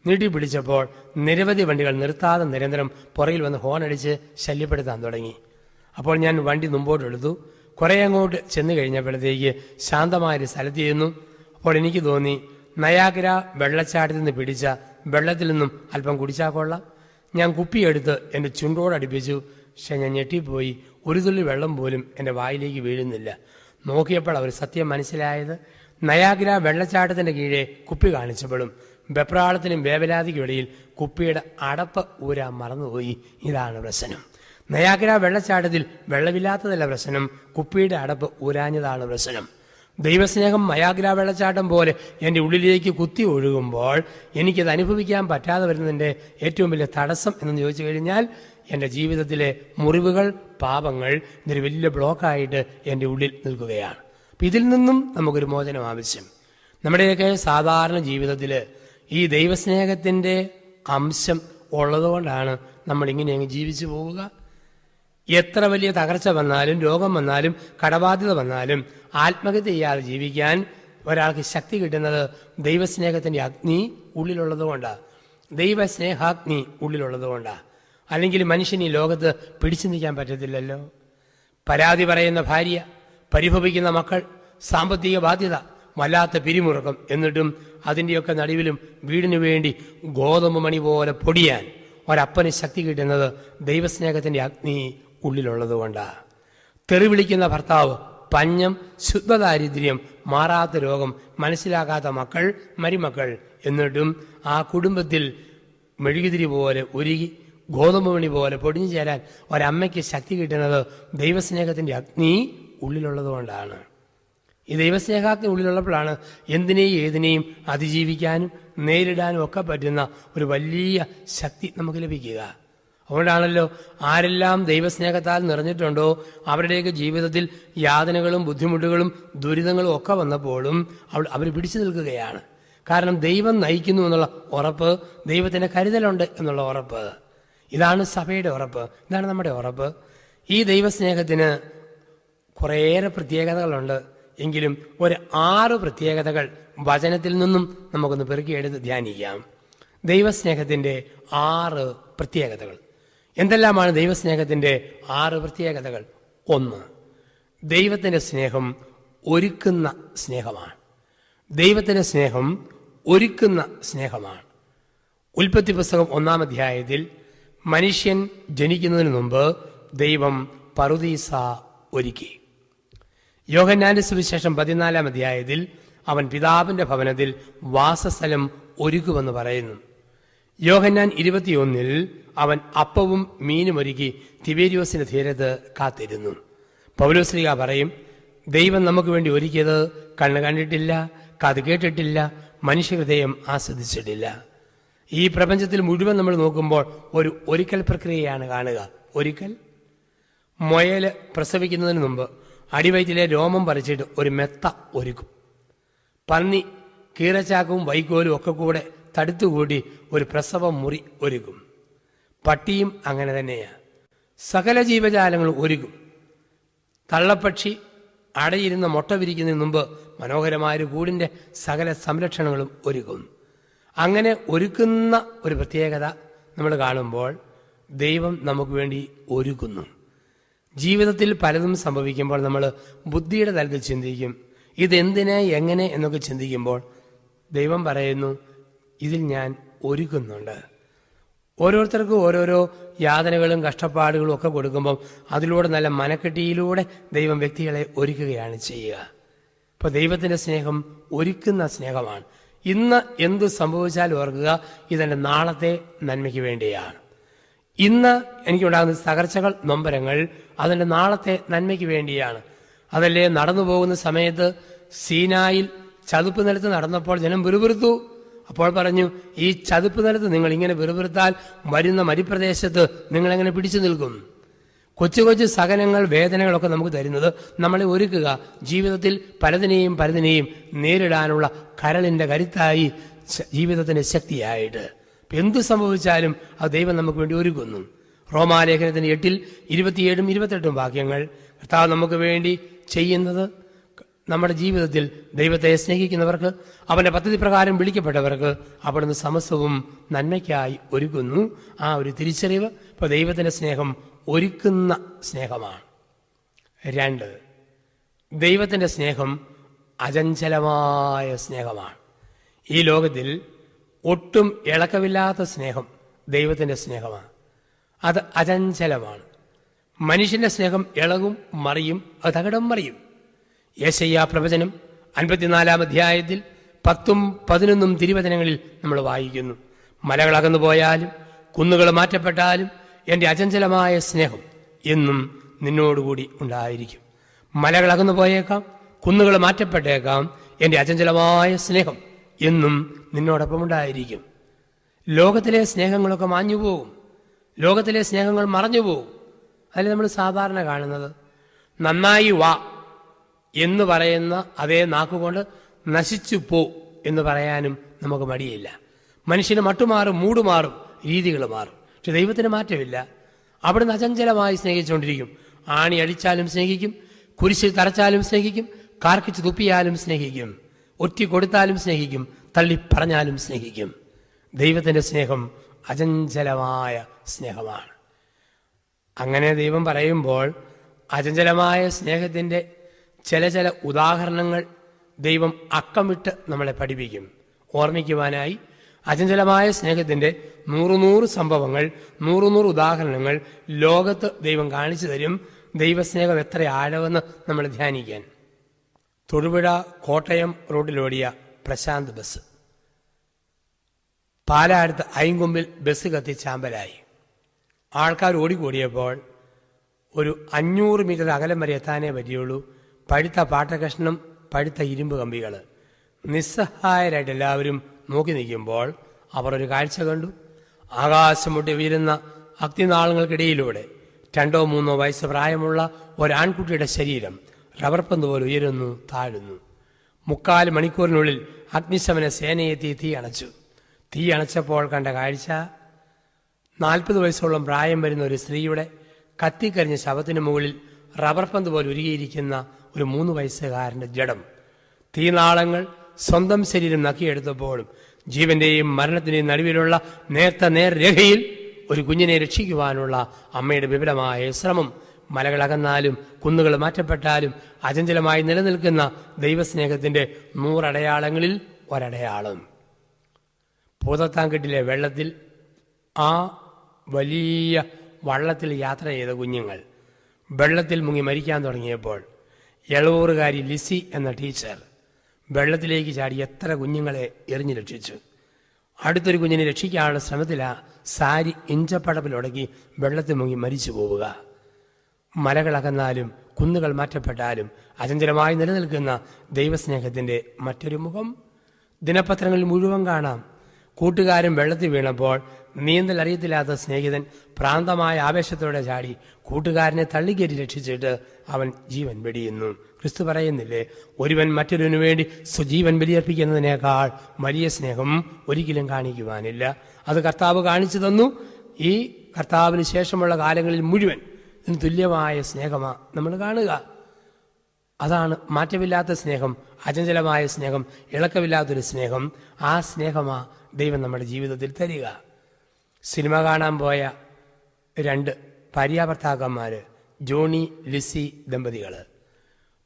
നീട്ടിപ്പിടിച്ചപ്പോൾ നിരവധി വണ്ടികൾ നിർത്താതെ നിരന്തരം പുറകിൽ വന്ന് ഹോണടിച്ച് ശല്യപ്പെടുത്താൻ തുടങ്ങി. അപ്പോൾ ഞാൻ വണ്ടി മുമ്പോട്ടെടുത്തു. കുറേ അങ്ങോട്ട് ചെന്ന് കഴിഞ്ഞപ്പോഴത്തേക്ക് ശാന്തമായൊരു സ്ഥലത്ത് ചെന്നു. അപ്പോൾ എനിക്ക് തോന്നി, നയാഗ്ര വെള്ളച്ചാട്ടത്തിൽ നിന്ന് പിടിച്ച വെള്ളത്തിൽ നിന്നും അല്പം കുടിച്ചാൽ കൊള്ളാം. ഞാൻ കുപ്പിയെടുത്ത് എൻ്റെ ചുണ്ടോടടുപ്പിച്ചു. പക്ഷെ ഞാൻ ഞെട്ടിപ്പോയി. ഒരു തുള്ളി വെള്ളം പോലും എൻ്റെ വായിലേക്ക് വീഴുന്നില്ല. നോക്കിയപ്പോൾ അവർ സത്യം മനസ്സിലായത്, നയാഗ്ര വെള്ളച്ചാട്ടത്തിൻ്റെ കീഴെ കുപ്പി കാണിച്ചപ്പോഴും വെപ്രാളത്തിനും വേവലാതിക്കും ഇടയിൽ കുപ്പിയുടെ അടപ്പ് ഊരാൻ മറന്നുപോയി. ഇതാണ് പ്രശ്നം. നയാഗ്ര വെള്ളച്ചാട്ടത്തിൽ വെള്ളമില്ലാത്തതല്ല പ്രശ്നം, കുപ്പിയുടെ അടപ്പ് ഊരാഞ്ഞതാണ് പ്രശ്നം. ദൈവസ്നേഹം നയാഗ്ര വെള്ളച്ചാട്ടം പോലെ എൻ്റെ ഉള്ളിലേക്ക് കുത്തി ഒഴുകുമ്പോൾ എനിക്കത് അനുഭവിക്കാൻ പറ്റാതെ വരുന്നതിൻ്റെ ഏറ്റവും വലിയ തടസ്സം എന്ന് ചോദിച്ചു കഴിഞ്ഞാൽ എൻ്റെ ജീവിതത്തിലെ മുറിവുകൾ, പാപങ്ങൾ ഇതൊരു വലിയ ബ്ലോക്കായിട്ട് എൻ്റെ ഉള്ളിൽ നിൽക്കുകയാണ്. അപ്പം ഇതിൽ നിന്നും നമുക്കൊരു മോചനം ആവശ്യം. നമ്മുടെയൊക്കെ സാധാരണ ജീവിതത്തിൽ ഈ ദൈവസ്നേഹത്തിൻ്റെ അംശം ഉള്ളതുകൊണ്ടാണ് നമ്മളിങ്ങനെ അങ്ങ് ജീവിച്ചു പോവുക. എത്ര വലിയ തകർച്ച വന്നാലും, രോഗം വന്നാലും, കടബാധ്യത വന്നാലും ആത്മഹത്യ ചെയ്യാതെ ജീവിക്കാൻ ഒരാൾക്ക് ശക്തി കിട്ടുന്നത് ദൈവസ്നേഹത്തിൻ്റെ അഗ്നി ഉള്ളിലുള്ളതുകൊണ്ടാണ്. ദൈവസ്നേഹാഗ്നി ഉള്ളിലുള്ളതുകൊണ്ടാണ്. അല്ലെങ്കിൽ മനുഷ്യന് ഈ ലോകത്ത് പിടിച്ചു നിൽക്കാൻ പറ്റത്തില്ലല്ലോ. പരാതി പറയുന്ന ഭാര്യ, പരിഭവിക്കുന്ന മക്കൾ, സാമ്പത്തിക ബാധ്യത, വല്ലാത്ത പിരിമുറുക്കം, എന്നിട്ടും അതിൻ്റെയൊക്കെ നടുവിലും വീടിനു വേണ്ടി ഗോതമ്പ് മണി പോലെ പൊടിയാൻ ഒരപ്പന് ശക്തി കിട്ടുന്നത് ദൈവസ്നേഹത്തിൻ്റെ അഗ്നി ഉള്ളിലുള്ളതുകൊണ്ടാണ്. തെറി വിളിക്കുന്ന ഭർത്താവ്, പഞ്ഞം, ശുദ്ധദാരിദ്ര്യം, മാറാത്ത രോഗം, മനസ്സിലാക്കാത്ത മക്കൾ, മരുമക്കൾ, എന്നിട്ടും ആ കുടുംബത്തിൽ മെഴുകുതിരി പോലെ ഉരുകി ഗോതമ്പ് മണി പോലെ പൊടിഞ്ഞു ചേരാൻ ഒരമ്മയ്ക്ക് ശക്തി കിട്ടുന്നത് ദൈവസ്നേഹത്തിൻ്റെ അഗ്നി ഉള്ളിലുള്ളതുകൊണ്ടാണ്. ഈ ദൈവസ്നേഹാഗ്നി ഉള്ളിലുള്ളപ്പോഴാണ് എന്തിനേയും ഏതിനേയും അതിജീവിക്കാനും നേരിടാനും ഒക്കെ പറ്റുന്ന ഒരു വലിയ ശക്തി നമുക്ക് ലഭിക്കുക. അതുകൊണ്ടാണല്ലോ ആരെല്ലാം ദൈവസ്നേഹത്താൽ നിറഞ്ഞിട്ടുണ്ടോ അവരുടെയൊക്കെ ജീവിതത്തിൽ യാതനകളും ബുദ്ധിമുട്ടുകളും ദുരിതങ്ങളും ഒക്കെ വന്നപ്പോഴും അവർ പിടിച്ചു നിൽക്കുകയാണ്. കാരണം ദൈവം നയിക്കുന്നു എന്നുള്ള ഉറപ്പ്, ദൈവത്തിൻ്റെ കരുതലുണ്ട് എന്നുള്ള ഉറപ്പ്. ഇതാണ് സഭയുടെ ഉറപ്പ്, ഇതാണ് നമ്മുടെ ഉറപ്പ്. ഈ ദൈവസ്നേഹത്തിന് കുറേയേറെ പ്രത്യേകതകളുണ്ട്. എങ്കിലും ഒരു 6 പ്രത്യേകതകൾ വചനത്തിൽ നിന്നും നമുക്കൊന്ന് പെറുക്കിയെടുത്ത് ധ്യാനിക്കാം. ദൈവസ്നേഹത്തിൻ്റെ 6 പ്രത്യേകതകൾ എന്തെല്ലാമാണ്? ദൈവസ്നേഹത്തിൻ്റെ 6 പ്രത്യേകതകൾ. 1, ദൈവത്തിൻ്റെ സ്നേഹം ഒരുക്കുന്ന സ്നേഹമാണ്. ദൈവത്തിൻ്റെ സ്നേഹം ഒരുക്കുന്ന സ്നേഹമാണ്. ഉൽപ്പത്തി പുസ്തകം 1-ാം അധ്യായത്തിൽ മനുഷ്യൻ ജനിക്കുന്നതിന് മുമ്പ് ദൈവം പറുദീസ ഒരുക്കി. യോഹന്നാന്റെ സുവിശേഷം 14-ാം അധ്യായത്തിൽ അവൻ പിതാവിന്റെ ഭവനത്തിൽ വാസസ്ഥലം ഒരുക്കുമെന്ന് പറയുന്നു. യോഹന്നാൻ 21-ൽ അവൻ അപ്പവും മീനും ഒരുക്കി തിബേരിയോസിന്റെ തീരത്ത് കാത്തിരുന്നു. പൗലോസ്ലീഹ പറയും, ദൈവം നമുക്ക് വേണ്ടി ഒരുക്കിയത് കണ്ണ് കണ്ടിട്ടില്ല, കാത് കേട്ടിട്ടില്ല, മനുഷ്യഹൃദയം ആസ്വദിച്ചിട്ടില്ല. ഈ പ്രപഞ്ചത്തിൽ മുഴുവൻ നമ്മൾ നോക്കുമ്പോൾ ഒരു ഒരിക്കൽ പ്രക്രിയയാണ് കാണുക. ഒരിക്കൽ മുയല് പ്രസവിക്കുന്നതിന് മുമ്പ് അടിവയറ്റിലെ രോമം പറിച്ചിട്ട് ഒരു മെത്ത ഒരുക്കും. പന്നി കീറച്ചാക്കവും വൈക്കോലും ഒക്കെ കൂടെ തടുത്തുകൂടി ഒരു പ്രസവ മുറി ഒരുക്കും. പട്ടിയും അങ്ങനെ തന്നെയാണ്. സകല ജീവജാലങ്ങളും ഒരുക്കും. തള്ളപ്പക്ഷി അടയിരുന്ന മുട്ട വിരിക്കുന്നതിന് മുമ്പ് മനോഹരമായൊരു കൂടിൻ്റെ സകല സംരക്ഷണങ്ങളും ഒരുക്കും. അങ്ങനെ ഒരുക്കുന്ന ഒരു പ്രത്യേകത നമ്മൾ കാണുമ്പോൾ ദൈവം നമുക്ക് വേണ്ടി ഒരുക്കുന്നു. ജീവിതത്തിൽ പലതും സംഭവിക്കുമ്പോൾ നമ്മൾ ബുദ്ധിയുടെ തലത്തിൽ ചിന്തിക്കും, ഇതെന്തിനാ എങ്ങനെ എന്നൊക്കെ ചിന്തിക്കുമ്പോൾ ദൈവം പറയുന്നു, ഇതിൽ ഞാൻ ഒരുക്കുന്നുണ്ട്. ഓരോരുത്തർക്കും ഓരോരോ യാതനകളും കഷ്ടപ്പാടുകളും ഒക്കെ കൊടുക്കുമ്പം അതിലൂടെ നല്ല മനക്കെട്ടിയിലൂടെ ദൈവം വ്യക്തികളെ ഒരുക്കുകയാണ് ചെയ്യുക. അപ്പോൾ ദൈവത്തിൻ്റെ സ്നേഹം ഒരുക്കുന്ന സ്നേഹമാണ്. ഇന്ന് എന്ത് സംഭവിച്ചാലും ഓർക്കുക, ഇതെൻ്റെ നാളത്തെ നന്മയ്ക്ക് വേണ്ടിയാണ്. ഇന്ന് എനിക്കുണ്ടാകുന്ന തകർച്ചകൾ, നൊമ്പരങ്ങൾ അതെൻ്റെ നാളത്തെ നന്മയ്ക്ക് വേണ്ടിയാണ്. അതല്ലേ നടന്നു പോകുന്ന സമയത്ത് സീനായിൽ ചതുപ്പ് നിലത്ത് നടന്നപ്പോൾ ജനം പിറുപിറുത്തു. അപ്പോൾ പറഞ്ഞു, ഈ ചതുപ്പ് നിലത്ത് നിങ്ങൾ ഇങ്ങനെ പിറുപിറുത്താൽ വരുന്ന മരുപ്രദേശത്ത് നിങ്ങളെങ്ങനെ പിടിച്ചു നിൽക്കും? കൊച്ചു കൊച്ചു സഹനങ്ങൾ, വേദനകളൊക്കെ നമുക്ക് തരുന്നത് നമ്മളെ ഒരുക്കുക, ജീവിതത്തിൽ പലതിനെയും നേരിടാനുള്ള കരളിൻ്റെ കരുത്തായി, ജീവിതത്തിൻ്റെ ശക്തിയായിട്ട്. എന്തു സംഭവിച്ചാലും അത് ദൈവം നമുക്ക് വേണ്ടി ഒരുക്കുന്നു. റോമാലേഖനത്തിന് 8:27-28 വാക്യങ്ങൾ കർത്താവ് നമുക്ക് വേണ്ടി ചെയ്യുന്നത്, നമ്മുടെ ജീവിതത്തിൽ ദൈവത്തെ സ്നേഹിക്കുന്നവർക്ക്, അവൻ്റെ പദ്ധതി പ്രകാരം വിളിക്കപ്പെട്ടവർക്ക് അവിടുന്ന് സമസ്തവും നന്മയ്ക്കായി ഒരുക്കുന്നു. ആ ഒരു തിരിച്ചറിവ് ഇപ്പോൾ ദൈവത്തിൻ്റെ സ്നേഹം ഒരുക്കുന്ന സ്നേഹമാണ്. 2, ദൈവത്തിൻ്റെ സ്നേഹം അചഞ്ചലമായ സ്നേഹമാണ്. ഈ ലോകത്തിൽ ഒട്ടും ഇളക്കമില്ലാത്ത സ്നേഹം ദൈവത്തിൻ്റെ സ്നേഹമാണ്. അത് അചഞ്ചലമാണ്. മനുഷ്യന്റെ സ്നേഹം ഇളകും, മറിയും, അത് തകിടം മറിയും. യെശയ്യാ പ്രവചനം 54-ാം അധ്യായത്തിൽ 10-11 തിരുവചനങ്ങളിൽ നമ്മൾ വായിക്കുന്നു, മലകൾ അകന്നു പോയാലും കുന്നുകൾ മാറ്റപ്പെട്ടാലും എൻ്റെ അചഞ്ചലമായ സ്നേഹം എന്നും നിന്നോടുകൂടി ഉണ്ടായിരിക്കും. മലകൾ അകന്നു പോയേക്കാം, കുന്നുകൾ മാറ്റപ്പെട്ടേക്കാം, എൻ്റെ അചഞ്ചലമായ സ്നേഹം എന്നും നിന്നോടൊപ്പം ഉണ്ടായിരിക്കും. ലോകത്തിലെ സ്നേഹങ്ങളൊക്കെ മാഞ്ഞു പോകും, ലോകത്തിലെ സ്നേഹങ്ങൾ മറഞ്ഞു പോകും. അതിൽ നമ്മൾ സാധാരണ കാണുന്നത്, നന്നായി വാ എന്ന് പറയുന്ന അതേ നാക്കുകൊണ്ട് നശിച്ചു പോ എന്ന് പറയാനും നമുക്ക് മടിയില്ല. മനുഷ്യന് മട്ടുമാറും, മൂടുമാറും, രീതികൾ മാറും. പക്ഷെ ദൈവത്തിന് മാറ്റമില്ല. അവിടുന്ന് അചഞ്ചലമായി സ്നേഹിച്ചുകൊണ്ടിരിക്കും. ആണി അടിച്ചാലും സ്നേഹിക്കും, കുരിശിൽ തറച്ചാലും സ്നേഹിക്കും, കാർക്കിച്ച് തുപ്പിയാലും സ്നേഹിക്കും, ഒറ്റി കൊടുത്താലും സ്നേഹിക്കും, തള്ളിപ്പറഞ്ഞാലും സ്നേഹിക്കും. ദൈവത്തിൻ്റെ സ്നേഹം അചഞ്ചലമായ സ്നേഹമാണ്. അങ്ങനെ ദൈവം പറയുമ്പോൾ അചഞ്ചലമായ സ്നേഹത്തിൻ്റെ ചില ഉദാഹരണങ്ങൾ ദൈവം അക്കമിട്ട് നമ്മളെ പഠിപ്പിക്കും. ഓർമ്മിക്കുവാനായി അചഞ്ചലമായ സ്നേഹത്തിൻ്റെ 100 സംഭവങ്ങൾ, 100 ഉദാഹരണങ്ങൾ ലോകത്ത് ദൈവം കാണിച്ചു തരും. ദൈവസ്നേഹം എത്ര ആഴമെന്ന് നമ്മൾ ധ്യാനിക്കാൻ. തൊടുപുഴ കോട്ടയം റോഡിലോടിയ പ്രശാന്ത് ബസ് പാലാടുത്ത് ഐങ്കൊമ്പിൽ ബസ് കത്തി ചാമ്പലായി. ആൾക്കാർ ഓടിക്കൂടിയപ്പോൾ ഒരു 500 മീറ്റർ അകലം വരെ എത്താനേ പറ്റിയുള്ളൂ. പഴുത്ത പാട്ടകഷ്ണം, പഴുത്ത ഇരുമ്പ് കമ്പികൾ. നിസ്സഹായരായിട്ട് എല്ലാവരും നോക്കി നിൽക്കുമ്പോൾ അവർ ഒരു കാഴ്ച കണ്ടു. ആകാശം മുട്ടി വീരുന്ന അഗ്നിനാളങ്ങൾക്കിടയിലൂടെ 2-3 വയസ്സ് പ്രായമുള്ള ഒരാൺകുട്ടിയുടെ ശരീരം റബ്ബർ പന്ത് പോലെ ഉയരുന്നു, താഴുന്നു. 3/4 മണിക്കൂറിനുള്ളിൽ അഗ്നിശമന സേനയെത്തി തീ അണച്ചു. തീ അണച്ചപ്പോൾ കണ്ട കാഴ്ച, 40 വയസ്സോളം പ്രായം വരുന്ന ഒരു സ്ത്രീയുടെ കത്തിക്കരിഞ്ഞ ശവത്തിന് മുകളിൽ റബ്ബർ പന്ത് പോലെ ഉരുകിയിരിക്കുന്ന ഒരു 3 വയസ്സുകാരൻ്റെ ജഡം. തീനാളങ്ങൾ സ്വന്തം ശരീരം നക്കിയെടുത്തപ്പോഴും ജീവന്റെയും മരണത്തിന്റെയും നടുവിലുള്ള നേർരേഖയിൽ ഒരു കുഞ്ഞിനെ രക്ഷിക്കുവാനുള്ള അമ്മയുടെ വിപുലമായ ശ്രമം. മലകൾ അകന്നാലും കുന്നുകൾ മാറ്റപ്പെട്ടാലും അചഞ്ചലമായി നിലനിൽക്കുന്ന ദൈവസ്നേഹത്തിന്റെ 100 അടയാളങ്ങളിൽ ഒരടയാളം. ഭൂതത്താൻകെട്ടിലെ വെള്ളത്തിൽ, ആ വലിയ വള്ളത്തിൽ യാത്ര ചെയ്ത കുഞ്ഞുങ്ങൾ വെള്ളത്തിൽ മുങ്ങി മരിക്കാൻ തുടങ്ങിയപ്പോൾ എളവൂറുകാരി ലിസി എന്ന ടീച്ചർ വെള്ളത്തിലേക്ക് ചാടി എത്ര കുഞ്ഞുങ്ങളെ എറിഞ്ഞു രക്ഷിച്ചു. അടുത്തൊരു കുഞ്ഞിനെ രക്ഷിക്കാനുള്ള ശ്രമത്തിലാ സാരി ഇഞ്ചപ്പടപ്പിലുടക്കി വെള്ളത്തിൽ മുങ്ങി മരിച്ചു പോവുക. മലകൾ അകന്നാലും കുന്നുകൾ മാറ്റപ്പെട്ടാലും അചഞ്ചലമായി നിലനിൽക്കുന്ന ദൈവസ്നേഹത്തിന്റെ മറ്റൊരു മുഖം ദിനപത്രങ്ങളിൽ മുഴുവൻ കാണാം. കൂട്ടുകാരൻ വെള്ളത്തിൽ വീണപ്പോൾ നീന്തൽ അറിയത്തില്ലാത്ത സ്നേഹിതൻ പ്രാന്തമായ ആവേശത്തോടെ ചാടി കൂട്ടുകാരനെ തള്ളിക്കയറ്റി രക്ഷിച്ചിട്ട് അവൻ ജീവൻ വെടിയുന്നു. ക്രിസ്തു പറയുന്നില്ലേ, ഒരുവൻ മറ്റൊരുവനു വേണ്ടി സ്വജീവൻ ബലിയർപ്പിക്കുന്നതിനേക്കാൾ വലിയ സ്നേഹം ഒരിക്കലും കാണിക്കുവാനില്ല. അത് കർത്താവ് കാണിച്ചു തന്നു. ഈ കർത്താവിന് ശേഷമുള്ള കാലങ്ങളിൽ മുഴുവൻ ഇതിന് തുല്യമായ സ്നേഹമാണ് നമ്മൾ കാണുക. അതാണ് മാറ്റമില്ലാത്ത സ്നേഹം, അചഞ്ചലമായ സ്നേഹം, ഇളക്കമില്ലാത്തൊരു സ്നേഹം. ആ സ്നേഹമാ ദൈവം നമ്മുടെ ജീവിതത്തിൽ തരിക. സിനിമ കാണാൻ പോയ 2 ഭാര്യാഭർത്താക്കന്മാർ, ജോണി ലിസി ദമ്പതികൾ,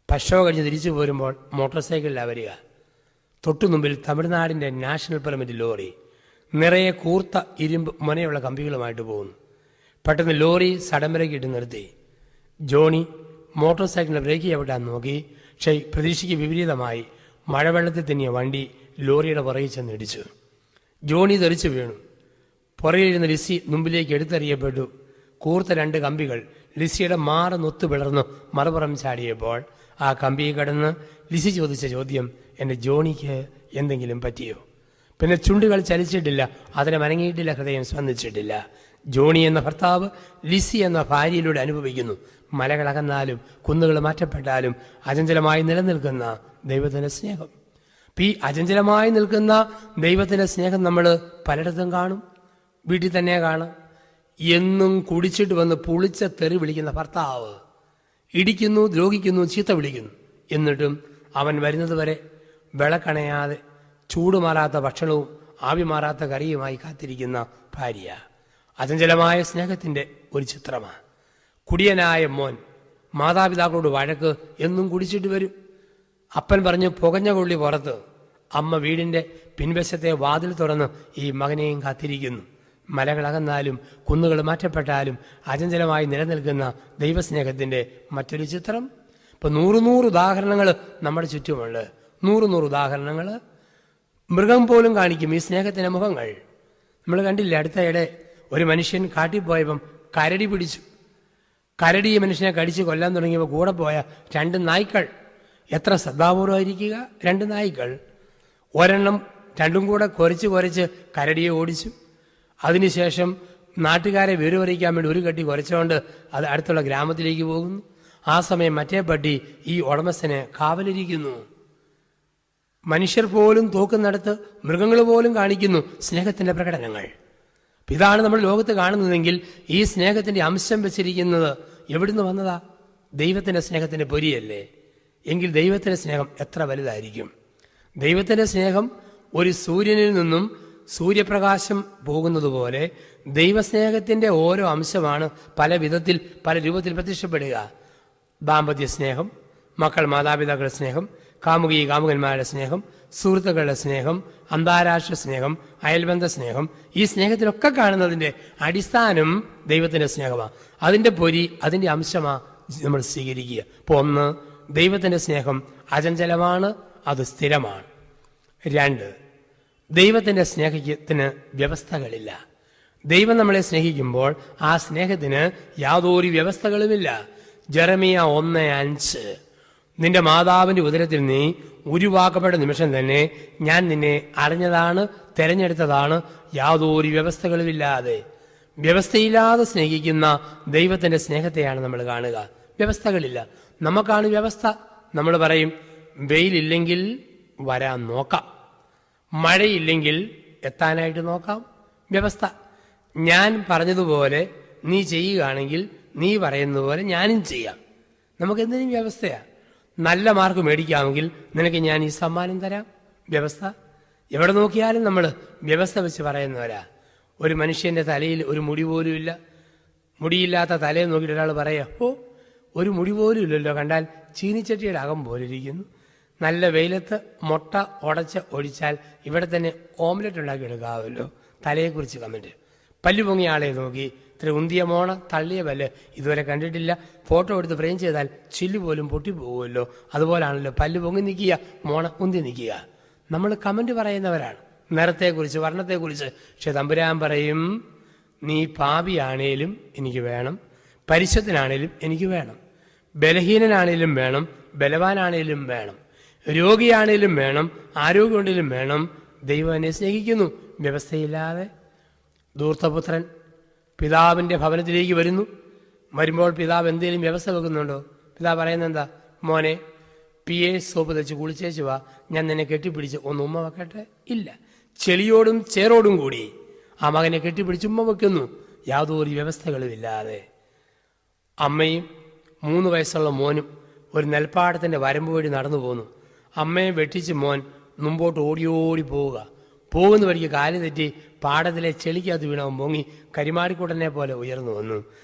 പശോ കഴിഞ്ഞ് തിരിച്ചു പോരുമ്പോൾ മോട്ടോർ സൈക്കിളിലാണ് വരിക. തൊട്ടുമുമ്പിൽ തമിഴ്നാടിൻ്റെ നാഷണൽ പെർമിറ്റ് ലോറി നിറയെ കൂർത്ത ഇരുമ്പ് മുനയുള്ള കമ്പികളുമായിട്ട് പോകുന്നു. പെട്ടെന്ന് ലോറി സടംബരയ്ക്ക് ഇട്ട് നിർത്തി. ജോണി മോട്ടോർ സൈക്കിളിൻ്റെ ബ്രേക്ക് ചവിട്ടാൻ നോക്കി. പക്ഷേ പ്രതീക്ഷയ്ക്ക് വിപരീതമായി മഴവെള്ളത്തിൽ തന്നിയ വണ്ടി ലോറിയുടെ പുറകിൽ ചെന്ന് ഇടിച്ചു. ജോണി തെറിച്ചു വീണു. പുറകിലിരുന്ന ലിസി മുമ്പിലേക്ക് എടുത്തെറിയപ്പെട്ടു. കൂർത്ത 2 കമ്പികൾ ലിസിയുടെ മാറ് നൊത്തു പിളർന്നു മറുപുറം ചാടിയപ്പോൾ ആ കമ്പിയിൽ കിടന്ന് ലിസി ചോദിച്ച ചോദ്യം, എൻ്റെ ജോണിക്ക് എന്തെങ്കിലും പറ്റിയോ? പിന്നെ ചുണ്ടുകൾ ചലിച്ചിട്ടില്ല, അതിനെ മനങ്ങിയിട്ടില്ല, ഹൃദയം സ്പന്ദിച്ചിട്ടില്ല. ജോണി എന്ന ഭർത്താവ് ലിസി എന്ന ഭാര്യയിലൂടെ അനുഭവിക്കുന്നു. മലകളകന്നാലും കുന്നുകൾ മാറ്റപ്പെട്ടാലും അചഞ്ചലമായി നിലനിൽക്കുന്ന ദൈവത്തിൻ്റെ സ്നേഹം. ഈ അചഞ്ചലമായി നിൽക്കുന്ന ദൈവത്തിൻ്റെ സ്നേഹം നമ്മൾ പലയിടത്തും കാണും. വീട്ടിൽ തന്നെ കാണാം. എന്നും കുടിച്ചിട്ട് വന്ന് പുളിച്ച തെറി വിളിക്കുന്ന ഭർത്താവ് ഇടിക്കുന്നു, ദ്രോഹിക്കുന്നു, ചീത്ത വിളിക്കുന്നു. എന്നിട്ടും അവൻ വരുന്നത് വരെ വിളക്കണയാതെ ചൂടുമാറാത്ത ഭക്ഷണവും ആവി മാറാത്ത കറിയുമായി കാത്തിരിക്കുന്ന ഭാര്യ അചഞ്ചലമായ സ്നേഹത്തിൻ്റെ ഒരു ചിത്രമാണ്. കുടിയനായ മോൻ മാതാപിതാക്കളോട് വഴക്ക്, എന്നും കുടിച്ചിട്ട് വരും. അപ്പൻ പറഞ്ഞ് പുകഞ്ഞ കൊള്ളി പുറത്ത്. അമ്മ വീടിൻ്റെ പിൻവശത്തെ വാതിൽ തുറന്ന് ഈ മകനെയും കാത്തിരിക്കുന്നു. മലകളകന്നാലും കുന്നുകൾ മാറ്റപ്പെട്ടാലും അചഞ്ചലമായി നിലനിൽക്കുന്ന ദൈവസ്നേഹത്തിൻ്റെ മറ്റൊരു ചിത്രം. ഇപ്പം 100 ഉദാഹരണങ്ങൾ നമ്മുടെ ചുറ്റുമുണ്ട്. 100 ഉദാഹരണങ്ങൾ. മൃഗം പോലും കാണിക്കും ഈ സ്നേഹത്തിൻ്റെ മുഖങ്ങൾ. നമ്മൾ കണ്ടില്ലേ, അടുത്തയിടെ ഒരു മനുഷ്യൻ കാട്ടിപ്പോയപ്പം കരടി പിടിച്ചു. കരടി ഈ മനുഷ്യനെ കടിച്ച് കൊല്ലാൻ തുടങ്ങിയപ്പോൾ കൂടെ പോയ 2 നായ്ക്കൾ. എത്ര ശ്രദ്ധാപൂർവമായിരിക്കുക! 2 നായ്ക്കൾ. ഒരെണ്ണം രണ്ടും കൂടെ കുരച്ച് കരടിയെ ഓടിച്ചു. അതിനുശേഷം നാട്ടുകാരെ വിവരമറിയിക്കാൻ വേണ്ടി ഒരു കെട്ടി കുരച്ചുകൊണ്ട് അത് അടുത്തുള്ള ഗ്രാമത്തിലേക്ക് പോകുന്നു. ആ സമയം മറ്റേ പട്ടി ഈ ഉടമസ്ഥനെ കാവലിരിക്കുന്നു. മനുഷ്യർ പോലും തോക്കുന്നിടത്ത് മൃഗങ്ങൾ പോലും കാണിക്കുന്നു സ്നേഹത്തിൻ്റെ പ്രകടനങ്ങൾ. ഇതാണ് നമ്മൾ ലോകത്ത് കാണുന്നതെങ്കിൽ ഈ സ്നേഹത്തിൻ്റെ അംശം വെച്ചിരിക്കുന്നത് എവിടുന്ന് വന്നതാ? ദൈവത്തിൻ്റെ സ്നേഹത്തിൻ്റെ പൊരിയല്ലേ? എങ്കിൽ ദൈവത്തിൻ്റെ സ്നേഹം എത്ര വലുതായിരിക്കും? ദൈവത്തിൻ്റെ സ്നേഹം ഒരു സൂര്യനിൽ നിന്നും സൂര്യപ്രകാശം പോകുന്നത് പോലെ ദൈവസ്നേഹത്തിൻ്റെ ഓരോ അംശമാണ് പല വിധത്തിൽ പല രൂപത്തിൽ പ്രത്യക്ഷപ്പെടുക. ദാമ്പത്യ സ്നേഹം, മക്കൾ മാതാപിതാക്കളുടെ സ്നേഹം, കാമുകി കാമുകന്മാരുടെ സ്നേഹം, സുഹൃത്തുക്കളുടെ സ്നേഹം, അന്താരാഷ്ട്ര സ്നേഹം, അയൽബന്ധ സ്നേഹം. ഈ സ്നേഹത്തിലൊക്കെ കാണുന്നതിൻ്റെ അടിസ്ഥാനം ദൈവത്തിൻ്റെ സ്നേഹമാണ്. അതിൻ്റെ പൊരി, അതിൻ്റെ അംശമാണ് നമ്മൾ സ്വീകരിക്കുക. അപ്പോൾ 1, ദൈവത്തിൻ്റെ സ്നേഹം അചഞ്ചലമാണ്, അത് സ്ഥിരമാണ്. 2, ദൈവത്തിൻ്റെ സ്നേഹത്തിന് വ്യവസ്ഥകളില്ല. ദൈവം നമ്മളെ സ്നേഹിക്കുമ്പോൾ ആ സ്നേഹത്തിന് യാതൊരു വ്യവസ്ഥകളുമില്ല. ജെറമിയ 1:5, നിന്റെ മാതാവിൻ്റെ ഉദരത്തിൽ നീ ഉരുവാക്കപ്പെട്ട നിമിഷം തന്നെ ഞാൻ നിന്നെ അറിഞ്ഞതാണ്, തെരഞ്ഞെടുത്തതാണ്, യാതൊരു വ്യവസ്ഥകളുമില്ലാതെ. വ്യവസ്ഥയില്ലാതെ സ്നേഹിക്കുന്ന ദൈവത്തിൻ്റെ സ്നേഹത്തെയാണ് നമ്മൾ കാണുക. വ്യവസ്ഥകളില്ല. നമുക്കാണ് വ്യവസ്ഥ. നമ്മൾ പറയും, വെയിലില്ലെങ്കിൽ വരാൻ നോക്കാം, മഴയില്ലെങ്കിൽ എത്താനായിട്ട് നോക്കാം. വ്യവസ്ഥ. ഞാൻ പറഞ്ഞതുപോലെ നീ ചെയ്യുകയാണെങ്കിൽ നീ പറയുന്നത് പോലെ ഞാനും ചെയ്യാം. നമുക്കെന്തിനും വ്യവസ്ഥയാണ്. നല്ല മാർക്ക് മേടിക്കാമെങ്കിൽ നിനക്ക് ഞാൻ ഈ സമ്മാനം തരാം. വ്യവസ്ഥ. എവിടെ നോക്കിയാലും നമ്മൾ വ്യവസ്ഥ വെച്ച് പറയുന്നവരാ. ഒരു മനുഷ്യൻ്റെ തലയിൽ ഒരു മുടി പോലും ഇല്ല. മുടിയില്ലാത്ത തലയെ നോക്കിയിട്ട് ഒരാൾ പറയാം, ഓ ഒരു മുടി പോലും ഇല്ലല്ലോ, കണ്ടാൽ ചീനിച്ചട്ടിയുടെ അകം പോലിരിക്കുന്നു. നല്ല വെയിലത്ത് മുട്ട ഉടച്ച് ഒഴിച്ചാൽ ഇവിടെ തന്നെ ഓംലെറ്റ് ഉണ്ടാക്കി എടുക്കാമല്ലോ. തലയെക്കുറിച്ച് കമൻറ്റ്. പല്ല് പൊങ്ങിയ ആളെ നോക്കി, ഇത്ര ഉന്തിയ മോണ തള്ളിയ പല്ല് ഇതുവരെ കണ്ടിട്ടില്ല, ഫോട്ടോ എടുത്ത് ഫ്രെയിം ചെയ്താൽ ചില്ല് പോലും പൊട്ടിപ്പോകുമല്ലോ. അതുപോലാണല്ലോ പല്ല് പൊങ്ങി നിൽക്കുക, മോണ ഉന്തി നിൽക്കുക. നമ്മൾ കമൻറ്റ് പറയുന്നവരാണ് നിറത്തെക്കുറിച്ച്, വർണ്ണത്തെക്കുറിച്ച്. പക്ഷെ തമ്പുരാൻ പറയും, നീ പാപിയാണേലും എനിക്ക് വേണം, പരിശുദ്ധനാണേലും എനിക്ക് വേണം, ബലഹീനനാണേലും വേണം, ബലവാനാണേലും വേണം, രോഗിയാണേലും വേണം, ആരോഗ്യമുണ്ടെങ്കിലും വേണം. ദൈവം എന്നെ സ്നേഹിക്കുന്നു. വ്യവസ്ഥയില്ലാതെ. ധൂർത്തപുത്രൻ പിതാവിൻ്റെ ഭവനത്തിലേക്ക് വരുമ്പോൾ പിതാവ് എന്തെങ്കിലും വ്യവസ്ഥ വെക്കുന്നുണ്ടോ? പിതാവ് പറയുന്നത് എന്താ? മോനെ, PA സോപ്പ് തെച്ച് കുളിച്ചേച്ച് വാ, ഞാൻ നിന്നെ കെട്ടിപ്പിടിച്ച് ഒന്ന് ഉമ്മ വെക്കട്ടെ. ഇല്ല. ചെളിയോടും ചേറോടും കൂടി ആ മകനെ കെട്ടിപ്പിടിച്ച് ഉമ്മ വെക്കുന്നു. യാതൊരു വ്യവസ്ഥകളുമില്ലാതെ. അമ്മയും 3 വയസ്സുള്ള മോനും ഒരു നെൽപ്പാടത്തിൻ്റെ വരമ്പ് വഴി നടന്നു പോന്നു. അമ്മയെ വെട്ടിച്ച് മോൻ മുമ്പോട്ട് ഓടി പോകുന്ന വഴിക്ക് കാല് തെറ്റി പാടത്തിലെ ചെളിക്കകത്ത് വീണവൻ പൊങ്ങി കരിമാടിക്കൂട്ടനെ പോലെ ഉയർന്നു വന്നു.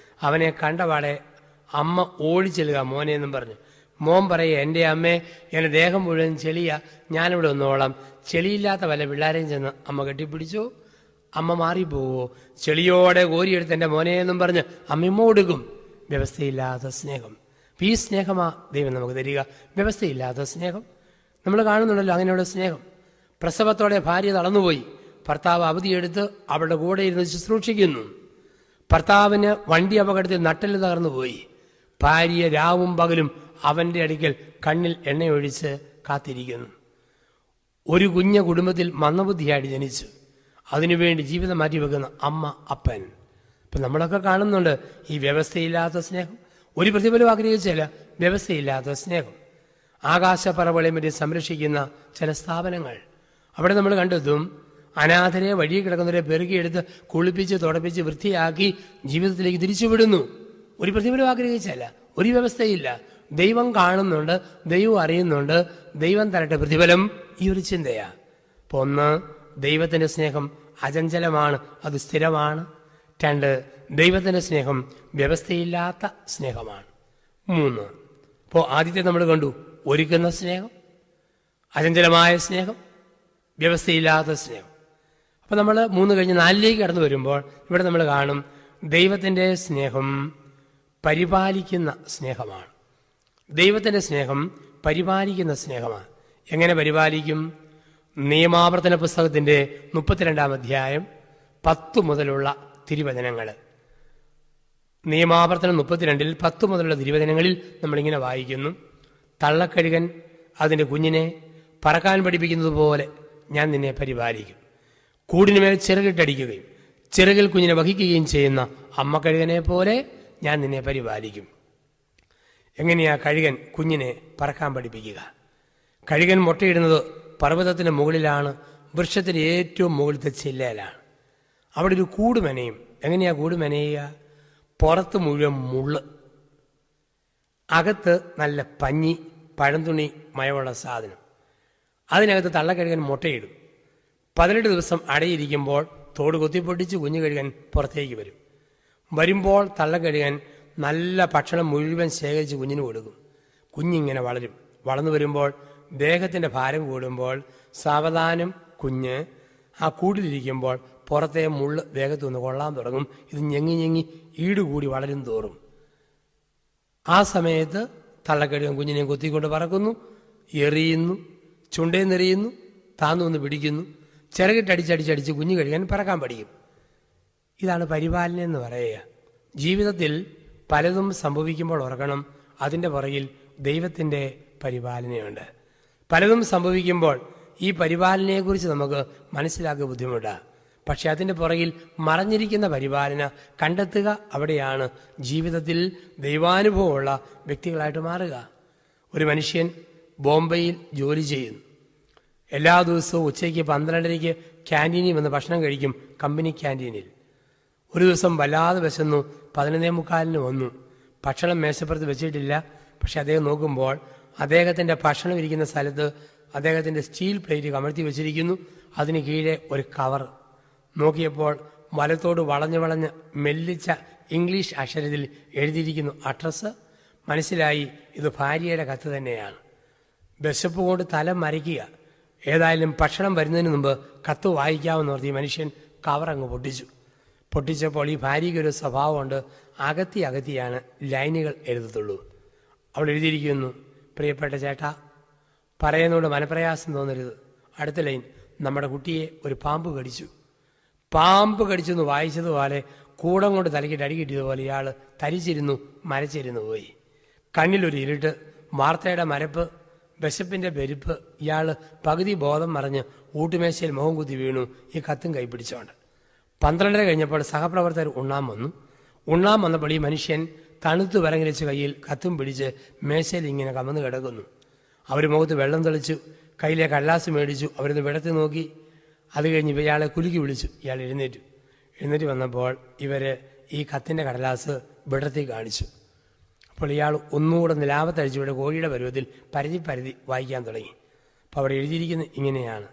അവനെ കണ്ടപാടെ അമ്മ ഓടിച്ചെല്ലുക മോനെ എന്നും പറഞ്ഞു. മോൻ പറയുക, എൻ്റെ അമ്മേ, എൻ്റെ ദേഹം മുഴുവൻ ചെളിയാ, ഞാനിവിടെ വന്നോളാം. ചെളിയില്ലാത്ത വല്ല പിള്ളേരെയും ചെന്ന് അമ്മ കെട്ടിപ്പിടിച്ചോ? അമ്മ മാറിപ്പോവോ? ചെളിയോടെ കോരിയെടുത്ത് എൻ്റെ മോനെ എന്നും പറഞ്ഞ് അമ്മയമ്മ കൊടുക്കും. വ്യവസ്ഥയില്ലാത്ത സ്നേഹം. ഈ സ്നേഹമാ ദൈവം നമുക്ക് തരിക. വ്യവസ്ഥയില്ലാത്ത സ്നേഹം നമ്മൾ കാണുന്നുണ്ടല്ലോ. അങ്ങനെയുള്ള സ്നേഹം. പ്രസവത്തോടെ ഭാര്യ തളർന്നുപോയി. ഭർത്താവ് അവധിയെടുത്ത് അവളുടെ കൂടെ ഇരുന്ന് ശുശ്രൂഷിക്കുന്നു. ഭർത്താവിന് വണ്ടി അപകടത്തിൽ നട്ടെല്ല് തകർന്നു പോയി. ഭാര്യ രാവും പകലും അവൻ്റെ അടുക്കൽ കണ്ണിൽ എണ്ണയൊഴിച്ച് കാത്തിരിക്കുന്നു. ഒരു കുഞ്ഞ കുടുംബത്തിൽ മന്ദബുദ്ധിയായിട്ട് ജനിച്ചു, അതിനുവേണ്ടി ജീവിതം മാറ്റിവെക്കുന്ന അമ്മ, അപ്പൻ. ഇപ്പം നമ്മളൊക്കെ കാണുന്നുണ്ട് ഈ വ്യവസ്ഥയില്ലാത്ത സ്നേഹം. ഒരു പ്രതിഫലം ആഗ്രഹിച്ചല്ല, വ്യവസ്ഥയില്ലാത്ത സ്നേഹം. ആകാശപ്പറവളെ മറ്റും സംരക്ഷിക്കുന്ന ചില സ്ഥാപനങ്ങൾ, അവിടെ നമ്മൾ കണ്ടെത്തും അനാഥരെ വഴി കിടക്കുന്നവരെ പെറുകിയെടുത്ത് കുളിപ്പിച്ച് തുടപ്പിച്ച് വൃത്തിയാക്കി ജീവിതത്തിലേക്ക് തിരിച്ചുവിടുന്നു. ഒരു പ്രതിഫലം ആഗ്രഹിച്ചല്ല, ഒരു വ്യവസ്ഥയില്ല. ദൈവം കാണുന്നുണ്ട്, ദൈവം അറിയുന്നുണ്ട്, ദൈവം തരട്ടെ പ്രതിഫലം. ഈ ഒരു ചിന്തയാ. അപ്പോൾ ഒന്ന്, ദൈവത്തിൻ്റെ സ്നേഹം അചഞ്ചലമാണ്, അത് സ്ഥിരമാണ്. രണ്ട്, ദൈവത്തിൻ്റെ സ്നേഹം വ്യവസ്ഥയില്ലാത്ത സ്നേഹമാണ്. മൂന്ന്, ഇപ്പോൾ ആദ്യത്തെ നമ്മൾ കണ്ടു, ഒരുക്കുന്ന സ്നേഹം, അചഞ്ചലമായ സ്നേഹം, വ്യവസ്ഥയില്ലാത്ത സ്നേഹം. അപ്പോൾ നമ്മൾ 3 കഴിഞ്ഞ് 4ലേക്ക് കടന്നു വരുമ്പോൾ ഇവിടെ നമ്മൾ കാണും ദൈവത്തിൻ്റെ സ്നേഹം പരിപാലിക്കുന്ന സ്നേഹമാണ്. ദൈവത്തിൻ്റെ സ്നേഹം പരിപാലിക്കുന്ന സ്നേഹമാണ്. എങ്ങനെ പരിപാലിക്കും? നിയമാവർത്തന പുസ്തകത്തിൻ്റെ 32-ാം അധ്യായം 10 മുതലുള്ള തിരുവചനങ്ങൾ. നിയമാവർത്തനം 32-ൽ 10 മുതലുള്ള തിരുവചനങ്ങളിൽ നമ്മളിങ്ങനെ വായിക്കുന്നു: തള്ളക്കഴുകൻ അതിൻ്റെ കുഞ്ഞിനെ പറക്കാൻ പഠിപ്പിക്കുന്നത് പോലെ ഞാൻ നിന്നെ പരിപാലിക്കും. കൂടിനുമേൽ ചിറകിട്ടടിക്കുകയും ചിറകിൽ കുഞ്ഞിനെ വഹിക്കുകയും ചെയ്യുന്ന അമ്മ കഴുകനെ പോലെ ഞാൻ നിന്നെ പരിപാലിക്കും. എങ്ങനെയാ കഴുകൻ കുഞ്ഞിനെ പറക്കാൻ പഠിപ്പിക്കുക? കഴുകൻ മുട്ടയിടുന്നത് പർവ്വതത്തിന് മുകളിലാണ്, വൃക്ഷത്തിന് ഏറ്റവും മുകളിലത്തെ ചില്ലയിലാണ്. അവിടെ ഒരു കൂട് മെനയും. എങ്ങനെയാ കൂട് മെനയുക? പുറത്ത് മുഴുവൻ മുള്ള്, അകത്ത് നല്ല പഞ്ഞി, പഴംതുണി മയമുള്ള സാധനം. അതിനകത്ത് തള്ളക്കഴുകൻ മുട്ടയിടും. 18 ദിവസം അടയിരിക്കുമ്പോൾ തോട് കൊത്തിപ്പൊട്ടിച്ച് കുഞ്ഞു കഴുകൻ പുറത്തേക്ക് വരും. വരുമ്പോൾ തള്ളക്കഴുകൻ നല്ല ഭക്ഷണം മുഴുവൻ ശേഖരിച്ച് കുഞ്ഞിന് കൊടുക്കും. കുഞ്ഞിങ്ങനെ വളരും. വളർന്നു വരുമ്പോൾ ദേഹത്തിൻ്റെ ഭാരം കൂടുമ്പോൾ സാവധാനം കുഞ്ഞ് ആ കൂടിലിരിക്കുമ്പോൾ പുറത്തെ മുള്ള് ദേഹത്തു നിന്ന് കൊള്ളാൻ തുടങ്ങും. ഇത് ഞെങ്ങി ഞെങ്ങി ഈടുകൂടി വളരും തോറും ആ സമയത്ത് തള്ളക്കഴുകൻ കുഞ്ഞിനെ കൊത്തിക്കൊണ്ട് പറക്കുന്നു, എറിയുന്നു, ചുണ്ടേന്നെറിയുന്നു, താന്നു ഒന്ന് പിടിക്കുന്നു, ചിറകിട്ടടിച്ചടിച്ചടിച്ച് കുഞ്ഞു കഴുകാൻ പറക്കാൻ പഠിക്കും. ഇതാണ് പരിപാലനം എന്ന് പറയുക. ജീവിതത്തിൽ പലതും സംഭവിക്കുമ്പോൾ ഓർക്കണം, അതിൻ്റെ പുറകിൽ ദൈവത്തിൻ്റെ പരിപാലനയുണ്ട്. പലതും സംഭവിക്കുമ്പോൾ ഈ പരിപാലനയെക്കുറിച്ച് നമുക്ക് മനസ്സിലാക്കുക ബുദ്ധിമുട്ടാണ്. പക്ഷെ അതിൻ്റെ പുറകിൽ മറഞ്ഞിരിക്കുന്ന പരിപാലന കണ്ടെത്തുക, അവിടെയാണ് ജീവിതത്തിൽ ദൈവാനുഭവമുള്ള വ്യക്തികളായിട്ട് മാറുക. ഒരു മനുഷ്യൻ ബോംബെയിൽ ജോലി ചെയ്യുന്നു. എല്ലാ ദിവസവും ഉച്ചയ്ക്ക് 12:30 ക്യാൻറ്റീനിൽ വന്ന് ഭക്ഷണം കഴിക്കും, കമ്പനി ക്യാൻറ്റീനിൽ. ഒരു ദിവസം വല്ലാതെ വിശന്നു, 11:45 വന്നു. ഭക്ഷണം മേശപ്പുറത്ത് വെച്ചിട്ടില്ല. പക്ഷെ അദ്ദേഹം നോക്കുമ്പോൾ അദ്ദേഹത്തിൻ്റെ ഭക്ഷണം ഇരിക്കുന്ന സ്ഥലത്ത് അദ്ദേഹത്തിൻ്റെ സ്റ്റീൽ പ്ലേറ്റ് കമഴ്ത്തി വെച്ചിരിക്കുന്നു. അതിന് കീഴെ ഒരു കവർ. നോക്കിയപ്പോൾ വലത്തോട് വളഞ്ഞ് വളഞ്ഞ് മെല്ലിച്ച ഇംഗ്ലീഷ് അക്ഷരത്തിൽ എഴുതിയിരിക്കുന്നു അഡ്രസ്സ്. മനസ്സിലായി, ഇത് ഭാര്യയുടെ കത്ത് തന്നെയാണ്. വിശപ്പ് കൊണ്ട് തല മറിക്കുക. ഏതായാലും ഭക്ഷണം വരുന്നതിന് മുമ്പ് കത്ത് വായിക്കാമെന്ന് ഓർത്ത് ഈ മനുഷ്യൻ കവർ അങ്ങ് പൊട്ടിച്ചു. പൊട്ടിച്ചപ്പോൾ ഈ ഭാര്യയ്ക്കൊരു സ്വഭാവമുണ്ട്, അകത്തിയാണ് ലൈനുകൾ എഴുതത്തുള്ളൂ. അവൾ എഴുതിയിരിക്കുന്നു: പ്രിയപ്പെട്ട ചേട്ടാ, പറയുന്നതുകൊണ്ട് മനപ്രയാസം തോന്നരുത്. അടുത്ത ലൈൻ: നമ്മുടെ കുട്ടിയെ ഒരു പാമ്പ് കടിച്ചു. പാമ്പ് കടിച്ചെന്ന് വായിച്ചതുപോലെ കൂടം കൊണ്ട് തലക്കിട്ട് അടി കിട്ടിയതുപോലെ ഇയാൾ തരിച്ചിരുന്നു, മരച്ചിരുന്നു പോയി. കണ്ണിലൊരു ഇരുട്ട്, വാർത്തയുടെ മരപ്പ്, വിശപ്പിൻ്റെ പെരുപ്പ്. ഇയാൾ പകുതി ബോധം മറിഞ്ഞ് ഊട്ടുമേശയിൽ മുഖം കുത്തി വീണു, ഈ കത്തും കൈപ്പിടിച്ചോണ്ട്. 12:30 കഴിഞ്ഞപ്പോൾ സഹപ്രവർത്തകർ ഉണ്ണാൻ വന്നു. ഉണ്ണാൻ വന്നപ്പോൾ ഈ മനുഷ്യൻ തണുത്തു വിറങ്ങിലിച്ച് കയ്യിൽ കത്തും പിടിച്ച് മേശയിൽ ഇങ്ങനെ കമന്ന് കിടക്കുന്നു. അവർ മുഖത്ത് വെള്ളം തെളിച്ചു, കയ്യിലെ കടലാസ് മേടിച്ചു. അവരൊന്ന് വിടത്തി നോക്കി. അത് കഴിഞ്ഞ് ഇയാളെ കുലുക്കി വിളിച്ചു. ഇയാൾ എഴുന്നേറ്റ് വന്നപ്പോൾ ഇവർ ഈ കത്തിൻ്റെ കടലാസ് വിടർത്തി കാണിച്ചു. അപ്പോൾ ഇയാൾ ഒന്നുകൂടെ നിലാവത്തഴിച്ചുകൂടെ കോഴിയുടെ പരുവത്തിൽ പരതി വായിക്കാൻ തുടങ്ങി. അപ്പോൾ അവിടെ എഴുതിയിരിക്കുന്നത് ഇങ്ങനെയാണ്: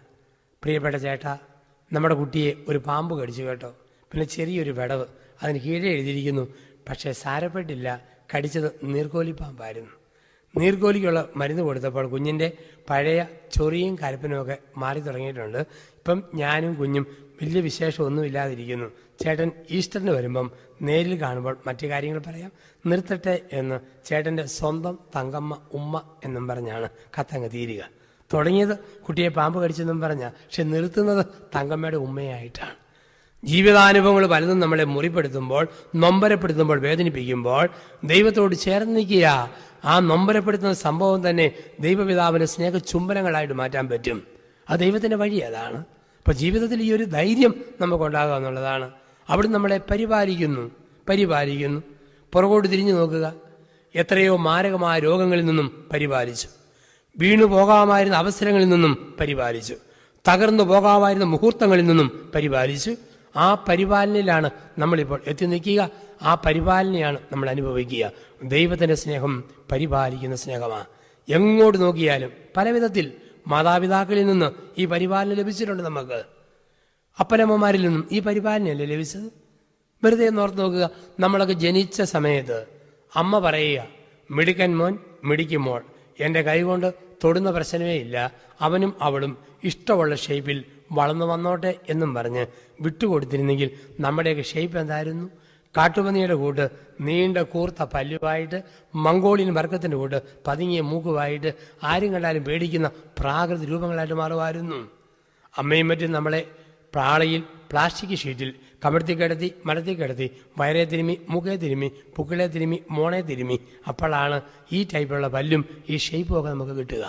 പ്രിയപ്പെട്ട ചേട്ടാ, നമ്മുടെ കുട്ടിയെ ഒരു പാമ്പ് കടിച്ചു കേട്ടോ. പിന്നെ ചെറിയൊരു വിടവ്, അതിന് കീഴേ എഴുതിയിരിക്കുന്നു, പക്ഷേ സാരപ്പെട്ടില്ല, കടിച്ചത് നീർക്കോലിപ്പാമ്പായിരുന്നു. നീർക്കോലിക്കുള്ള മരുന്ന് കൊടുത്തപ്പോൾ കുഞ്ഞിൻ്റെ പഴയ ചൊറിയും കരപ്പനുമൊക്കെ മാറി തുടങ്ങിയിട്ടുണ്ട്. ഇപ്പം ഞാനും കുഞ്ഞും വലിയ വിശേഷമൊന്നുമില്ലാതിരിക്കുന്നു. ചേട്ടൻ ഈസ്റ്ററിന് വരുമ്പം നേരിൽ കാണുമ്പോൾ മറ്റു കാര്യങ്ങൾ പറയാം, നിർത്തട്ടെ എന്ന് ചേട്ടൻ്റെ സ്വന്തം തങ്കമ്മ ഉമ്മ എന്നും പറഞ്ഞാണ് കത്തങ്ങ് തീരുക. തുടങ്ങിയത് കുട്ടിയെ പാമ്പ് കടിച്ചെന്നും പറഞ്ഞാൽ, പക്ഷെ നിർത്തുന്നത് തങ്കമ്മയുടെ ഉമ്മയായിട്ടാണ്. ജീവിതാനുഭവങ്ങൾ പലതും നമ്മളെ മുറിപ്പെടുത്തുമ്പോൾ, നൊമ്പരപ്പെടുത്തുമ്പോൾ, വേദനിപ്പിക്കുമ്പോൾ ദൈവത്തോട് ചേർന്ന് നിൽക്കുക. ആ നൊമ്പരപ്പെടുത്തുന്ന സംഭവം തന്നെ ദൈവപിതാവിൻ്റെ സ്നേഹ ചുംബനങ്ങളായിട്ട് മാറ്റാൻ പറ്റും. അത് ദൈവത്തിൻ്റെ വഴി അതാണ്. അപ്പോൾ ജീവിതത്തിൽ ഈ ഒരു ധൈര്യം നമുക്കുണ്ടാകുക എന്നുള്ളതാണ്. അവിടെ നമ്മളെ പരിപാലിക്കുന്നു. പുറകോട്ട് തിരിഞ്ഞു നോക്കുക, എത്രയോ മാരകമായ രോഗങ്ങളിൽ നിന്നും പരിപാലിച്ചു, വീണു പോകാമായിരുന്ന അവസരങ്ങളിൽ നിന്നും പരിപാലിച്ചു, തകർന്നു പോകാമായിരുന്ന മുഹൂർത്തങ്ങളിൽ നിന്നും പരിപാലിച്ചു. ആ പരിപാലനയിലാണ് നമ്മളിപ്പോൾ എത്തി നിൽക്കുക. ആ പരിപാലനയാണ് നമ്മൾ അനുഭവിക്കുക. ദൈവത്തിൻ്റെ സ്നേഹം പരിപാലിക്കുന്ന സ്നേഹമാണ്. എങ്ങോട്ട് നോക്കിയാലും പല വിധത്തിൽ മാതാപിതാക്കളിൽ നിന്ന് ഈ പരിപാലന ലഭിച്ചിട്ടുണ്ട്. നമുക്ക് അപ്പനമ്മമാരിൽ നിന്നും ഈ പരിപാലനയല്ലേ ലഭിച്ചത്? വെറുതെ ഓർത്ത് നോക്കുക. നമ്മളൊക്കെ ജനിച്ച സമയത്ത് അമ്മ പറയുക, മിടുക്കൻ മോൻ, മിടുക്കി മോൾ, എൻ്റെ കൈകൊണ്ട് തൊടുന്ന പ്രശ്നമേ ഇല്ല, അവനും അവളും ഇഷ്ടമുള്ള ഷേപ്പിൽ വളർന്നു വന്നോട്ടെ എന്നും പറഞ്ഞ് വിട്ടുകൊടുത്തിരുന്നെങ്കിൽ നമ്മുടെയൊക്കെ ഷേപ്പ് എന്തായിരുന്നു? കാട്ടുപന്നിയുടെ കൂട്ട് നീണ്ട കൂർത്ത പല്ലുമായിട്ട്, മംഗോളിയൻ വർഗത്തിൻ്റെ കൂട്ട് പതുങ്ങിയ മൂക്കുമായിട്ട്, ആരും കണ്ടാലും പേടിക്കുന്ന പ്രാകൃത രൂപങ്ങളായിട്ട് മാറുമായിരുന്നു. അമ്മയും മറ്റും നമ്മളെ പ്രാളയിൽ പ്ലാസ്റ്റിക് ഷീറ്റിൽ കമഴ്ത്തി കിടത്തി, മലത്തി കിടത്തി, വയറെ തിരുമ്മി, മൂക്കേ തിരുമ്മി, പുക്കിളെ തിരുമ്മി, മോണെ തിരുമ്മി. അപ്പോഴാണ് ഈ ടൈപ്പിലുള്ള പല്ലും ഈ ഷേപ്പും ഒക്കെ നമുക്ക് കിട്ടുക.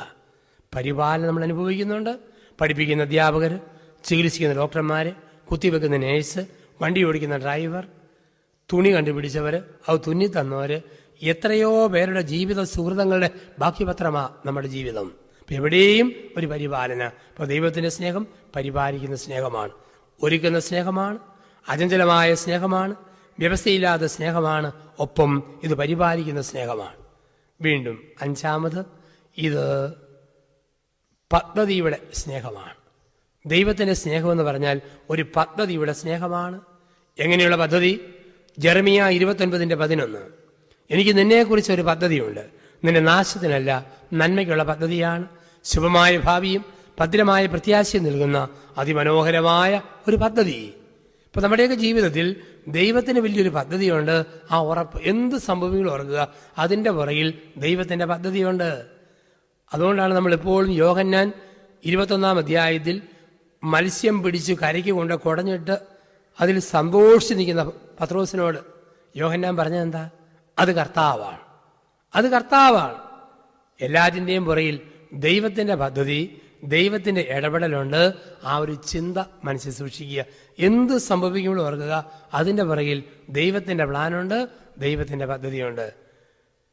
പരിപാലനം നമ്മൾ അനുഭവിക്കുന്നുണ്ട്. പഠിപ്പിക്കുന്ന അധ്യാപകർ, ചികിത്സിക്കുന്ന ഡോക്ടർമാർ, കുത്തിവെക്കുന്ന നേഴ്സ്, വണ്ടി ഓടിക്കുന്ന ഡ്രൈവർ, തുണി കണ്ടുപിടിച്ചവർ, അത് തുന്നി തന്നവർ, എത്രയോ പേരുടെ ജീവിത സുഹൃതങ്ങളുടെ ബാക്കിപത്രമാണ് നമ്മുടെ ജീവിതം. അപ്പം എവിടെയും ഒരു പരിപാലന. അപ്പോൾ ദൈവത്തിൻ്റെ സ്നേഹം പരിപാലിക്കുന്ന സ്നേഹമാണ്, ഒരുക്കുന്ന സ്നേഹമാണ്, അചഞ്ചലമായ സ്നേഹമാണ്, വ്യവസ്ഥയില്ലാത്ത സ്നേഹമാണ്, ഒപ്പം ഇത് പരിപാലിക്കുന്ന സ്നേഹമാണ്. വീണ്ടും അഞ്ചാമത്, ഇത് പദ്ധതിയുടെ സ്നേഹമാണ്. ദൈവത്തിൻ്റെ സ്നേഹമെന്ന് പറഞ്ഞാൽ ഒരു പദ്ധതിയുടെ സ്നേഹമാണ്. എങ്ങനെയുള്ള പദ്ധതി? ജെറമിയ 29:11, എനിക്ക് നിന്നെക്കുറിച്ച് ഒരു പദ്ധതിയുണ്ട്, നിന്റെ നാശത്തിനല്ല നന്മയ്ക്കുള്ള പദ്ധതിയാണ്, ശുഭമായ ഭാവിയും ഭദ്രമായ പ്രത്യാശയും നൽകുന്ന അതിമനോഹരമായ ഒരു പദ്ധതി. ഇപ്പം നമ്മുടെയൊക്കെ ജീവിതത്തിൽ ദൈവത്തിന് വലിയൊരു പദ്ധതിയുണ്ട്. ആ ഉറപ്പ്, എന്ത് സംഭവികളും ഓർക്കുക, അതിൻ്റെ പുറകിൽ ദൈവത്തിൻ്റെ പദ്ധതിയുണ്ട്. അതുകൊണ്ടാണ് നമ്മളെപ്പോഴും യോഹന്നാൻ 21 അധ്യായത്തിൽ മത്സ്യം പിടിച്ച് കരയ്ക്ക് കൊണ്ട് കുടഞ്ഞിട്ട് അതിൽ സന്തോഷിച്ച് നിൽക്കുന്ന പത്രോസിനോട് യോഹന്നാൻ പറഞ്ഞതെന്താ? അത് കർത്താവാണ്, അത് കർത്താവാണ്. എല്ലാറ്റിൻ്റെയും പുറകിൽ ദൈവത്തിൻ്റെ പദ്ധതി, ദൈവത്തിൻ്റെ ഇടപെടലുണ്ട്. ആ ഒരു ചിന്ത മനസ്സിൽ സൂക്ഷിക്കുക. എന്ത് സംഭവിക്കുമ്പോഴും ഓർക്കുക, അതിൻ്റെ പുറകിൽ ദൈവത്തിൻ്റെ പ്ലാനുണ്ട്, ദൈവത്തിൻ്റെ പദ്ധതിയുണ്ട്.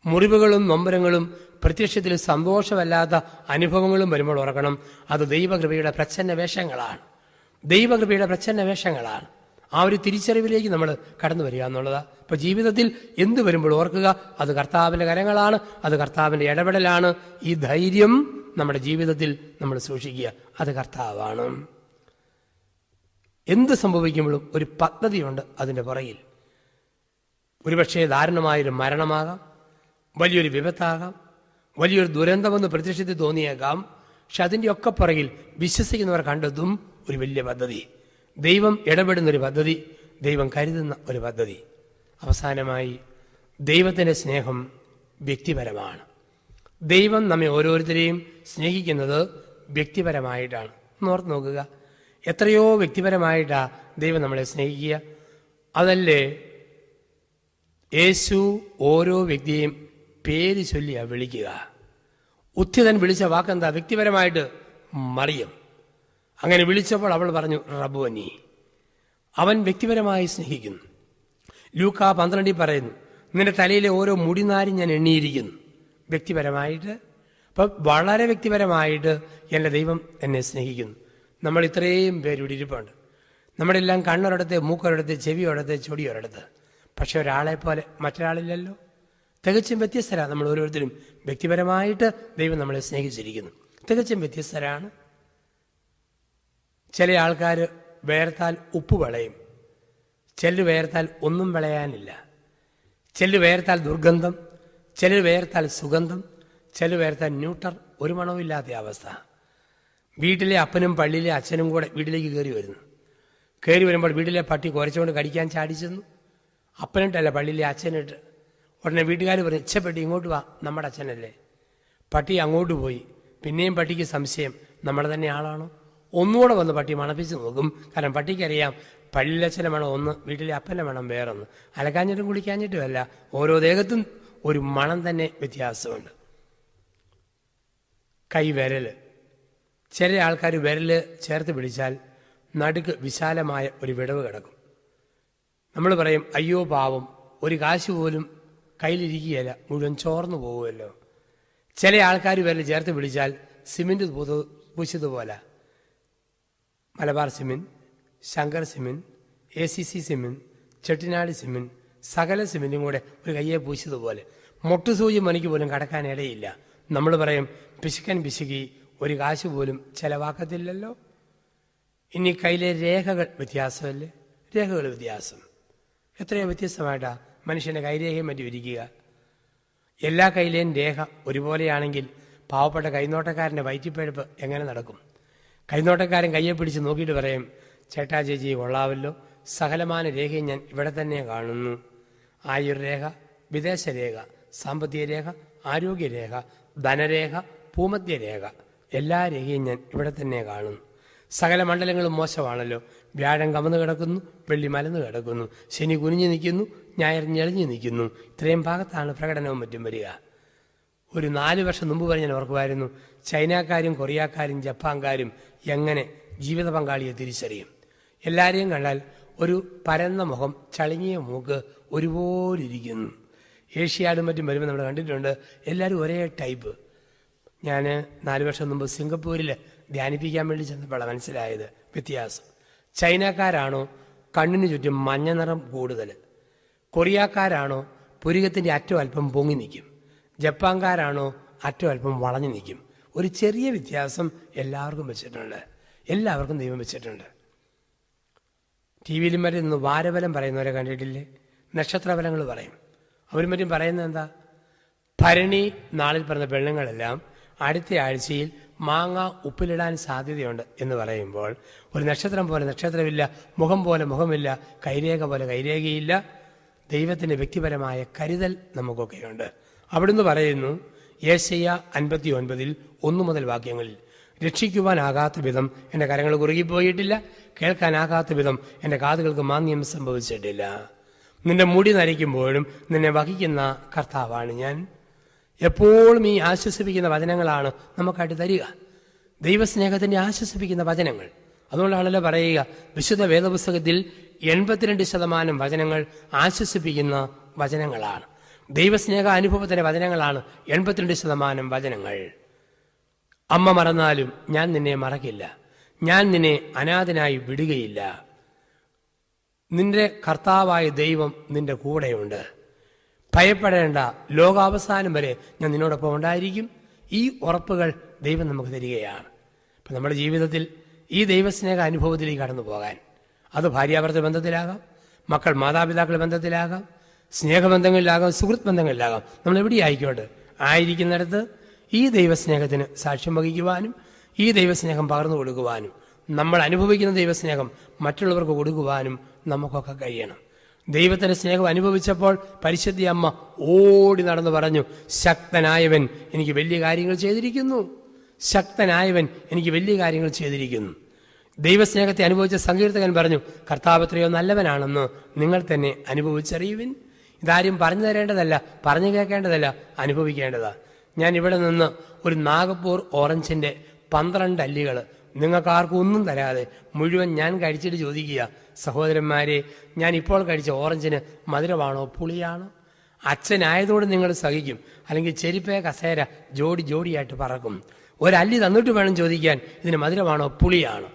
മുറിവുകളും നൊമ്പരങ്ങളും പ്രത്യക്ഷത്തിൽ സന്തോഷമല്ലാത്ത അനുഭവങ്ങളും വരുമ്പോൾ ഓർക്കണം, അത് ദൈവകൃപയുടെ പ്രച്ഛന്ന വേഷങ്ങളാണ്, ദൈവകൃപയുടെ പ്രച്ഛന്ന വേഷങ്ങളാണ്. ആ ഒരു തിരിച്ചറിവിലേക്ക് നമ്മൾ കടന്നു വരിക എന്നുള്ളതാണ്. ഇപ്പോൾ ജീവിതത്തിൽ എന്ത് വരുമ്പോൾ ഓർക്കുക, അത് കർത്താവിൻ്റെ കരങ്ങളാണ്, അത് കർത്താവിൻ്റെ ഇടപെടലാണ്. ഈ ധൈര്യം നമ്മുടെ ജീവിതത്തിൽ നമ്മൾ സൂക്ഷിക്കുക, അത് കർത്താവാണ്. എന്ത് സംഭവിക്കുമ്പോഴും ഒരു പദ്ധതിയുണ്ട് അതിൻ്റെ പുറകിൽ. ഒരുപക്ഷെ ദാരുണമായൊരു മരണമാകാം, വലിയൊരു വിപത്താകാം, വലിയൊരു ദുരന്തമെന്ന് പ്രത്യക്ഷത്തിൽ തോന്നിയേക്കാം. പക്ഷെ അതിൻ്റെയൊക്കെ പുറകിൽ വിശ്വസിക്കുന്നവർ കണ്ടെത്തും ഒരു വലിയ പദ്ധതി, ദൈവം ഇടപെടുന്നൊരു പദ്ധതി, ദൈവം കരുതുന്ന ഒരു പദ്ധതി. അവസാനമായി, ദൈവത്തിൻ്റെ സ്നേഹം വ്യക്തിപരമാണ്. ദൈവം നമ്മെ ഓരോരുത്തരെയും സ്നേഹിക്കുന്നത് വ്യക്തിപരമായിട്ടാണ്. ഓർത്ത് നോക്കുക, എത്രയോ വ്യക്തിപരമായിട്ടാണ് ദൈവം നമ്മളെ സ്നേഹിക്കുക. അതല്ലേ യേശു ഓരോ വ്യക്തിയെയും പേര് ചൊല്ലിയാണ് വിളിക്കുക. ഉത്ഥിതൻ വിളിച്ച വാക്കെന്താ? വ്യക്തിപരമായിട്ട് മറിയം. അങ്ങനെ വിളിച്ചപ്പോൾ അവൾ പറഞ്ഞു റബ്ബോനി. അവൻ വ്യക്തിപരമായി സ്നേഹിക്കുന്നു. ലൂക്കാ 12 പറയുന്നു, നിന്റെ തലയിലെ ഓരോ മുടിനാരും ഞാൻ എണ്ണിയിരിക്കുന്നു. വ്യക്തിപരമായിട്ട്. അപ്പം വളരെ വ്യക്തിപരമായിട്ട് എൻ്റെ ദൈവം എന്നെ സ്നേഹിക്കുന്നു. നമ്മൾ ഇത്രയും പേര് ഇവിടെ ഇരിപ്പുണ്ട്. നമ്മുടെ എല്ലാം കണ്ണൊരിടത്ത്, മൂക്കൊരിടത്ത്, ചെവി ഒരിടത്ത്, ചൊടി ഒരിടത്ത്. പക്ഷെ ഒരാളെ പോലെ മറ്റൊരാളില്ലല്ലോ. തികച്ചും വ്യത്യസ്തരാണ് നമ്മൾ ഓരോരുത്തരും. വ്യക്തിപരമായിട്ട് ദൈവം നമ്മളെ സ്നേഹിച്ചിരിക്കുന്നു. തികച്ചും വ്യത്യസ്തരാണ്. ചില ആൾക്കാർ വേർത്താൽ ഉപ്പ് വിളയും, ചിലർ വേർത്താൽ ഒന്നും വിളയാനില്ല. ചിലർ വേർത്താൽ ദുർഗന്ധം, ചിലർ വേർത്താൽ സുഗന്ധം, ചിലർ വേർത്താൽ ന്യൂട്രൽ, ഒരു മണവുമില്ലാത്ത അവസ്ഥ. വീട്ടിലെ അപ്പനും പള്ളിയിലെ അച്ഛനും കൂടെ വീട്ടിലേക്ക് കയറി വരുന്നു. കയറി വരുമ്പോൾ വീട്ടിലെ പട്ടി കുരച്ചുകൊണ്ട് കടിക്കാൻ ചാടിച്ചെന്നു. അപ്പനിട്ടല്ല, പള്ളിയിലെ അച്ഛനിട്ട്. ഉടനെ വീട്ടുകാർ പറഞ്ഞു, ഇച്ഛപ്പെട്ടി ഇങ്ങോട്ട് വാ, നമ്മുടെ അച്ഛനല്ലേ. പട്ടി അങ്ങോട്ട് പോയി. പിന്നെയും പട്ടിക്ക് സംശയം, നമ്മുടെ തന്നെ ആളാണോ? ഒന്നുകൂടെ വന്ന് പട്ടി മണപ്പിച്ച് നോക്കും. കാരണം പട്ടിക്കറിയാം, പള്ളിയിലച്ഛൻ്റെ മണം ഒന്ന്, വീട്ടിലെ അപ്പൻ്റെ മണം വേറൊന്ന്. അലക്കാഞ്ഞിട്ടും കുളിക്കാഞ്ഞിട്ടുമല്ല, ഓരോ ദേഹത്തും ഒരു മണം തന്നെ വ്യത്യാസമുണ്ട്. കൈവിരൽ, ചില ആൾക്കാർ വിരൽ ചേർത്ത് പിടിച്ചാൽ നടുക്ക് വിശാലമായ ഒരു വിടവ് കിടക്കും. നമ്മൾ പറയും അയ്യോ പാവം, ഒരു കാശ് പോലും കയ്യിലിരിക്കുകയില്ല, മുഴുവൻ ചോർന്നു പോകുമല്ലോ. ചില ആൾക്കാർ വിരൽ ചേർത്ത് പിടിച്ചാൽ സിമെൻറ്റ് പൂശിയതുപോലെ, Malabar cement, Shankar cement, ACC cement, Chettinad cement, സകല സിമെൻറ്റും കൂടെ ഒരു കയ്യെ പൂശിയതുപോലെ മുട്ടുസൂചി മണിക്ക് പോലും കടക്കാൻ ഇടയില്ല. നമ്മൾ പറയും പിശുക്കൻ പിശുക്കി ഒരു കാശ് പോലും ചെലവാക്കത്തില്ലല്ലോ. ഇനി കയ്യിലെ രേഖകൾ വ്യത്യാസമല്ലേ? രേഖകൾ വ്യത്യാസം എത്രയോ വ്യത്യസ്തമായിട്ടാണ് മനുഷ്യൻ്റെ കൈരേഖയും മറ്റും ഇരിക്കുക. എല്ലാ കയ്യിലെയും രേഖ ഒരുപോലെയാണെങ്കിൽ പാവപ്പെട്ട കൈനോട്ടക്കാരൻ്റെ വയറ്റിപ്പഴപ്പ് എങ്ങനെ നടക്കും? കൈനോട്ടക്കാരൻ കയ്യെ പിടിച്ച് നോക്കിയിട്ട് പറയും, ചേട്ടാ ചേച്ചി കൊള്ളാവല്ലോ, സകലമാന രേഖയും ഞാൻ ഇവിടെ തന്നെ കാണുന്നു. ആയുർരേഖ, വിദേശരേഖ, സാമ്പത്തിക രേഖ, ആരോഗ്യരേഖ, ധനരേഖ, ഭൂമധ്യരേഖ, എല്ലാ രേഖയും ഞാൻ ഇവിടെ തന്നെ കാണുന്നു. സകല മണ്ഡലങ്ങളും മോശമാണല്ലോ. വ്യാഴം കമന്ന് കിടക്കുന്നു, വെള്ളി മലന്ന് കിടക്കുന്നു, ശനി കുനിഞ്ഞു നിൽക്കുന്നു, ഞായർ ഞെളിഞ്ഞു നിൽക്കുന്നു. ഇത്രയും ഭാഗത്താണ് പ്രകടനവും മറ്റും വരിക. ഒരു 4 വർഷം മുമ്പ് വരെ ഞാൻ ഓർക്കുമായിരുന്നു, ചൈനക്കാരും കൊറിയക്കാരും ജപ്പാൻകാരും എങ്ങനെ ജീവിത പങ്കാളിയെ തിരിച്ചറിയും. എല്ലാവരെയും കണ്ടാൽ ഒരു പരന്ന മുഖം, ചളിങ്ങിയ മൂക്ക്, ഒരുപോലെ ഇരിക്കുന്നു. ഏഷ്യാഡും മറ്റും വരുമ്പോൾ നമ്മൾ കണ്ടിട്ടുണ്ട്, എല്ലാവരും ഒരേ ടൈപ്പ്. ഞാൻ 4 വർഷം മുമ്പ് സിംഗപ്പൂരിൽ ധ്യാനിപ്പിക്കാൻ വേണ്ടി ചെന്നപ്പോഴാണ് മനസ്സിലായത് വ്യത്യാസം. ചൈനക്കാരാണോ കണ്ണിന് ചുറ്റും മഞ്ഞ നിറം കൂടുതൽ, കൊറിയക്കാരാണോ പുരികത്തിൻ്റെ അറ്റം അല്പം പൊങ്ങി നിൽക്കും, ജപ്പാൻകാരാണോ അറ്റം അല്പം വളഞ്ഞു നിൽക്കും. ഒരു ചെറിയ വ്യത്യാസം എല്ലാവർക്കും വെച്ചിട്ടുണ്ട്. എല്ലാവർക്കും ദൈവം വെച്ചിട്ടുണ്ട്. TV യിലും മറ്റും ഇന്ന് വാരഫലം പറയുന്നവരെ കണ്ടിട്ടില്ലേ? നക്ഷത്രഫലങ്ങൾ പറയും. അവരും മറ്റും പറയുന്നത് എന്താ? ഭരണി നാളിൽ പറഞ്ഞ പെണ്ണുങ്ങളെല്ലാം അടുത്ത ആഴ്ചയിൽ മാങ്ങ ഉപ്പിലിടാൻ സാധ്യതയുണ്ട് എന്ന് പറയുമ്പോൾ, ഒരു നക്ഷത്രം പോലെ നക്ഷത്രമില്ല, മുഖം പോലെ മുഖമില്ല, കൈരേഖ പോലെ കൈരേഖയില്ല. ദൈവത്തിൻ്റെ വ്യക്തിപരമായ കരുതൽ നമുക്കൊക്കെയുണ്ട്. അവിടുന്ന് പറയുന്നു, യേശയ്യ 59 1 മുതൽ വാക്യങ്ങളിൽ, രക്ഷിക്കുവാനാകാത്ത വിധം എൻ്റെ കരങ്ങൾ കുറുകിപ്പോയിട്ടില്ല, കേൾക്കാനാകാത്ത വിധം എൻ്റെ കാതുകൾക്ക് മാന്യം സംഭവിച്ചിട്ടില്ല. നിന്റെ മുടി നരയ്ക്കുമ്പോഴും നിന്നെ വഹിക്കുന്ന കർത്താവാണ് ഞാൻ. എപ്പോഴും ഈ ആശ്വസിപ്പിക്കുന്ന വചനങ്ങളാണ് നമുക്കായിട്ട് തരിക, ദൈവസ്നേഹത്തിൻ്റെ ആശ്വസിപ്പിക്കുന്ന വചനങ്ങൾ. അതുകൊണ്ടാണല്ലോ പറയുക, വിശുദ്ധ വേദപുസ്തകത്തിൽ 82% വചനങ്ങൾ ആശ്വസിപ്പിക്കുന്ന വചനങ്ങളാണ്. ദൈവസ്നേഹ അനുഭവത്തിൻ്റെ വചനങ്ങളാണ് 82% വചനങ്ങൾ. അമ്മ മറന്നാലും ഞാൻ നിന്നെ മറക്കില്ല, ഞാൻ നിന്നെ അനാഥനായി വിടുകയില്ല, നിന്റെ കർത്താവായ ദൈവം നിന്റെ കൂടെയുണ്ട്, ഭയപ്പെടേണ്ട, ലോകാവസാനം വരെ ഞാൻ നിന്നോടൊപ്പം ഉണ്ടായിരിക്കും. ഈ ഉറപ്പുകൾ ദൈവം നമുക്ക് തരികയാണ്. അപ്പം നമ്മുടെ ജീവിതത്തിൽ ഈ ദൈവസ്നേഹ അനുഭവത്തിലേക്ക് കടന്നു പോകാൻ, അത് ഭാര്യാഭർത്തൃ ബന്ധത്തിലാകാം, മക്കൾ മാതാപിതാക്കളുടെ ബന്ധത്തിലാകാം, സ്നേഹബന്ധങ്ങളിലാകാം, സുഹൃത്ത് ബന്ധങ്ങളിലാകാം, നമ്മൾ എവിടെ ആയിക്കോട്ടെ, ആയിരിക്കുന്നിടത്ത് ഈ ദൈവസ്നേഹത്തിന് സാക്ഷ്യം വഹിക്കുവാനും ഈ ദൈവസ്നേഹം പകർന്നു കൊടുക്കുവാനും, നമ്മൾ അനുഭവിക്കുന്ന ദൈവസ്നേഹം മറ്റുള്ളവർക്ക് കൊടുക്കുവാനും നമുക്കൊക്കെ കഴിയണം. ദൈവത്തിൻ്റെ സ്നേഹം അനുഭവിച്ചപ്പോൾ പരിശുദ്ധ അമ്മ ഓടി നടന്നു പറഞ്ഞു, ശക്തനായവൻ എനിക്ക് വലിയ കാര്യങ്ങൾ ചെയ്തിരിക്കുന്നു, ശക്തനായവൻ എനിക്ക് വലിയ കാര്യങ്ങൾ ചെയ്തിരിക്കുന്നു. ദൈവസ്നേഹത്തെ അനുഭവിച്ച സങ്കീർത്തകൻ പറഞ്ഞു, കർത്താവ് എത്രയോ നല്ലവനാണെന്ന് നിങ്ങൾ തന്നെ അനുഭവിച്ചറിയുവിൻ. ഇതാരും പറഞ്ഞു തരേണ്ടതല്ല, പറഞ്ഞു കേൾക്കേണ്ടതല്ല, അനുഭവിക്കേണ്ടതാ. ഞാൻ ഇവിടെ നിന്ന് ഒരു നാഗപ്പൂർ ഓറഞ്ചിൻ്റെ 12 അല്ലികൾ നിങ്ങൾക്കാർക്കും ഒന്നും തരാതെ മുഴുവൻ ഞാൻ കഴിച്ചിട്ട് ചോദിക്കുക, സഹോദരന്മാരെ, ഞാൻ ഇപ്പോൾ കഴിച്ച ഓറഞ്ചിന് മധുരമാണോ പുളിയാണോ? അച്ഛനായതുകൊണ്ട് നിങ്ങൾ സഹിക്കും, അല്ലെങ്കിൽ ചെരുപ്പേ കസേര ജോഡിയായിട്ട് പറക്കും. ഒരല്ലി തന്നിട്ട് വേണം ചോദിക്കാൻ, ഇതിന് മധുരമാണോ പുളിയാണോ?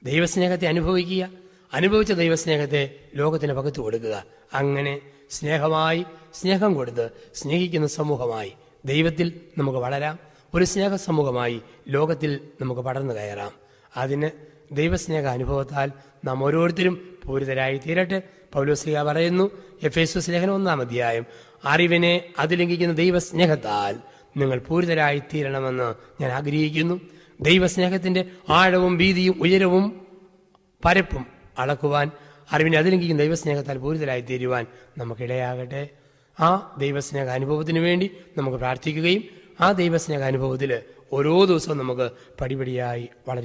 ദൈവസ്നേഹത്തെ അനുഭവിക്കുക, അനുഭവിച്ച ദൈവസ്നേഹത്തെ ലോകത്തിന് പകർത്തു കൊടുക്കുക. അങ്ങനെ സ്നേഹമായി, സ്നേഹം കൊടുത്ത് സ്നേഹിക്കുന്ന സമൂഹമായി ദൈവത്തിൽ നമുക്ക് വളരാം. ഒരു സ്നേഹ സമൂഹമായി ലോകത്തിൽ നമുക്ക് പടർന്നു കയറാം. അതിന് ദൈവസ്നേഹ അനുഭവത്താൽ നാം ഓരോരുത്തരും പൂരിതരായി തീരട്ടെ. പൗലോസ്ലീഹ പറയുന്നു, എഫേസ്യസ് ലേഖനം 1-ാം അധ്യായം, അറിവിനെ അതിലംഘിക്കുന്ന ദൈവസ്നേഹത്താൽ നിങ്ങൾ പൂരിതരായി തീരണമെന്ന് ഞാൻ ആഗ്രഹിക്കുന്നു. ദൈവസ്നേഹത്തിൻ്റെ ആഴവും വീതിയും ഉയരവും പരപ്പും അളക്കുവാൻ, അറിവിനെ അതിലംഘിക്കുന്ന ദൈവസ്നേഹത്താൽ പൂരിതരായി തീരുവാൻ നമുക്കിടയാകട്ടെ. ആ ദൈവസ്നേഹ അനുഭവത്തിന് വേണ്ടി നമുക്ക് പ്രാർത്ഥിക്കുകയും ആ ദൈവസ്നേഹ അനുഭവത്തിൽ ഓരോ ദിവസവും നമുക്ക് പടിപടിയായി വളരുക.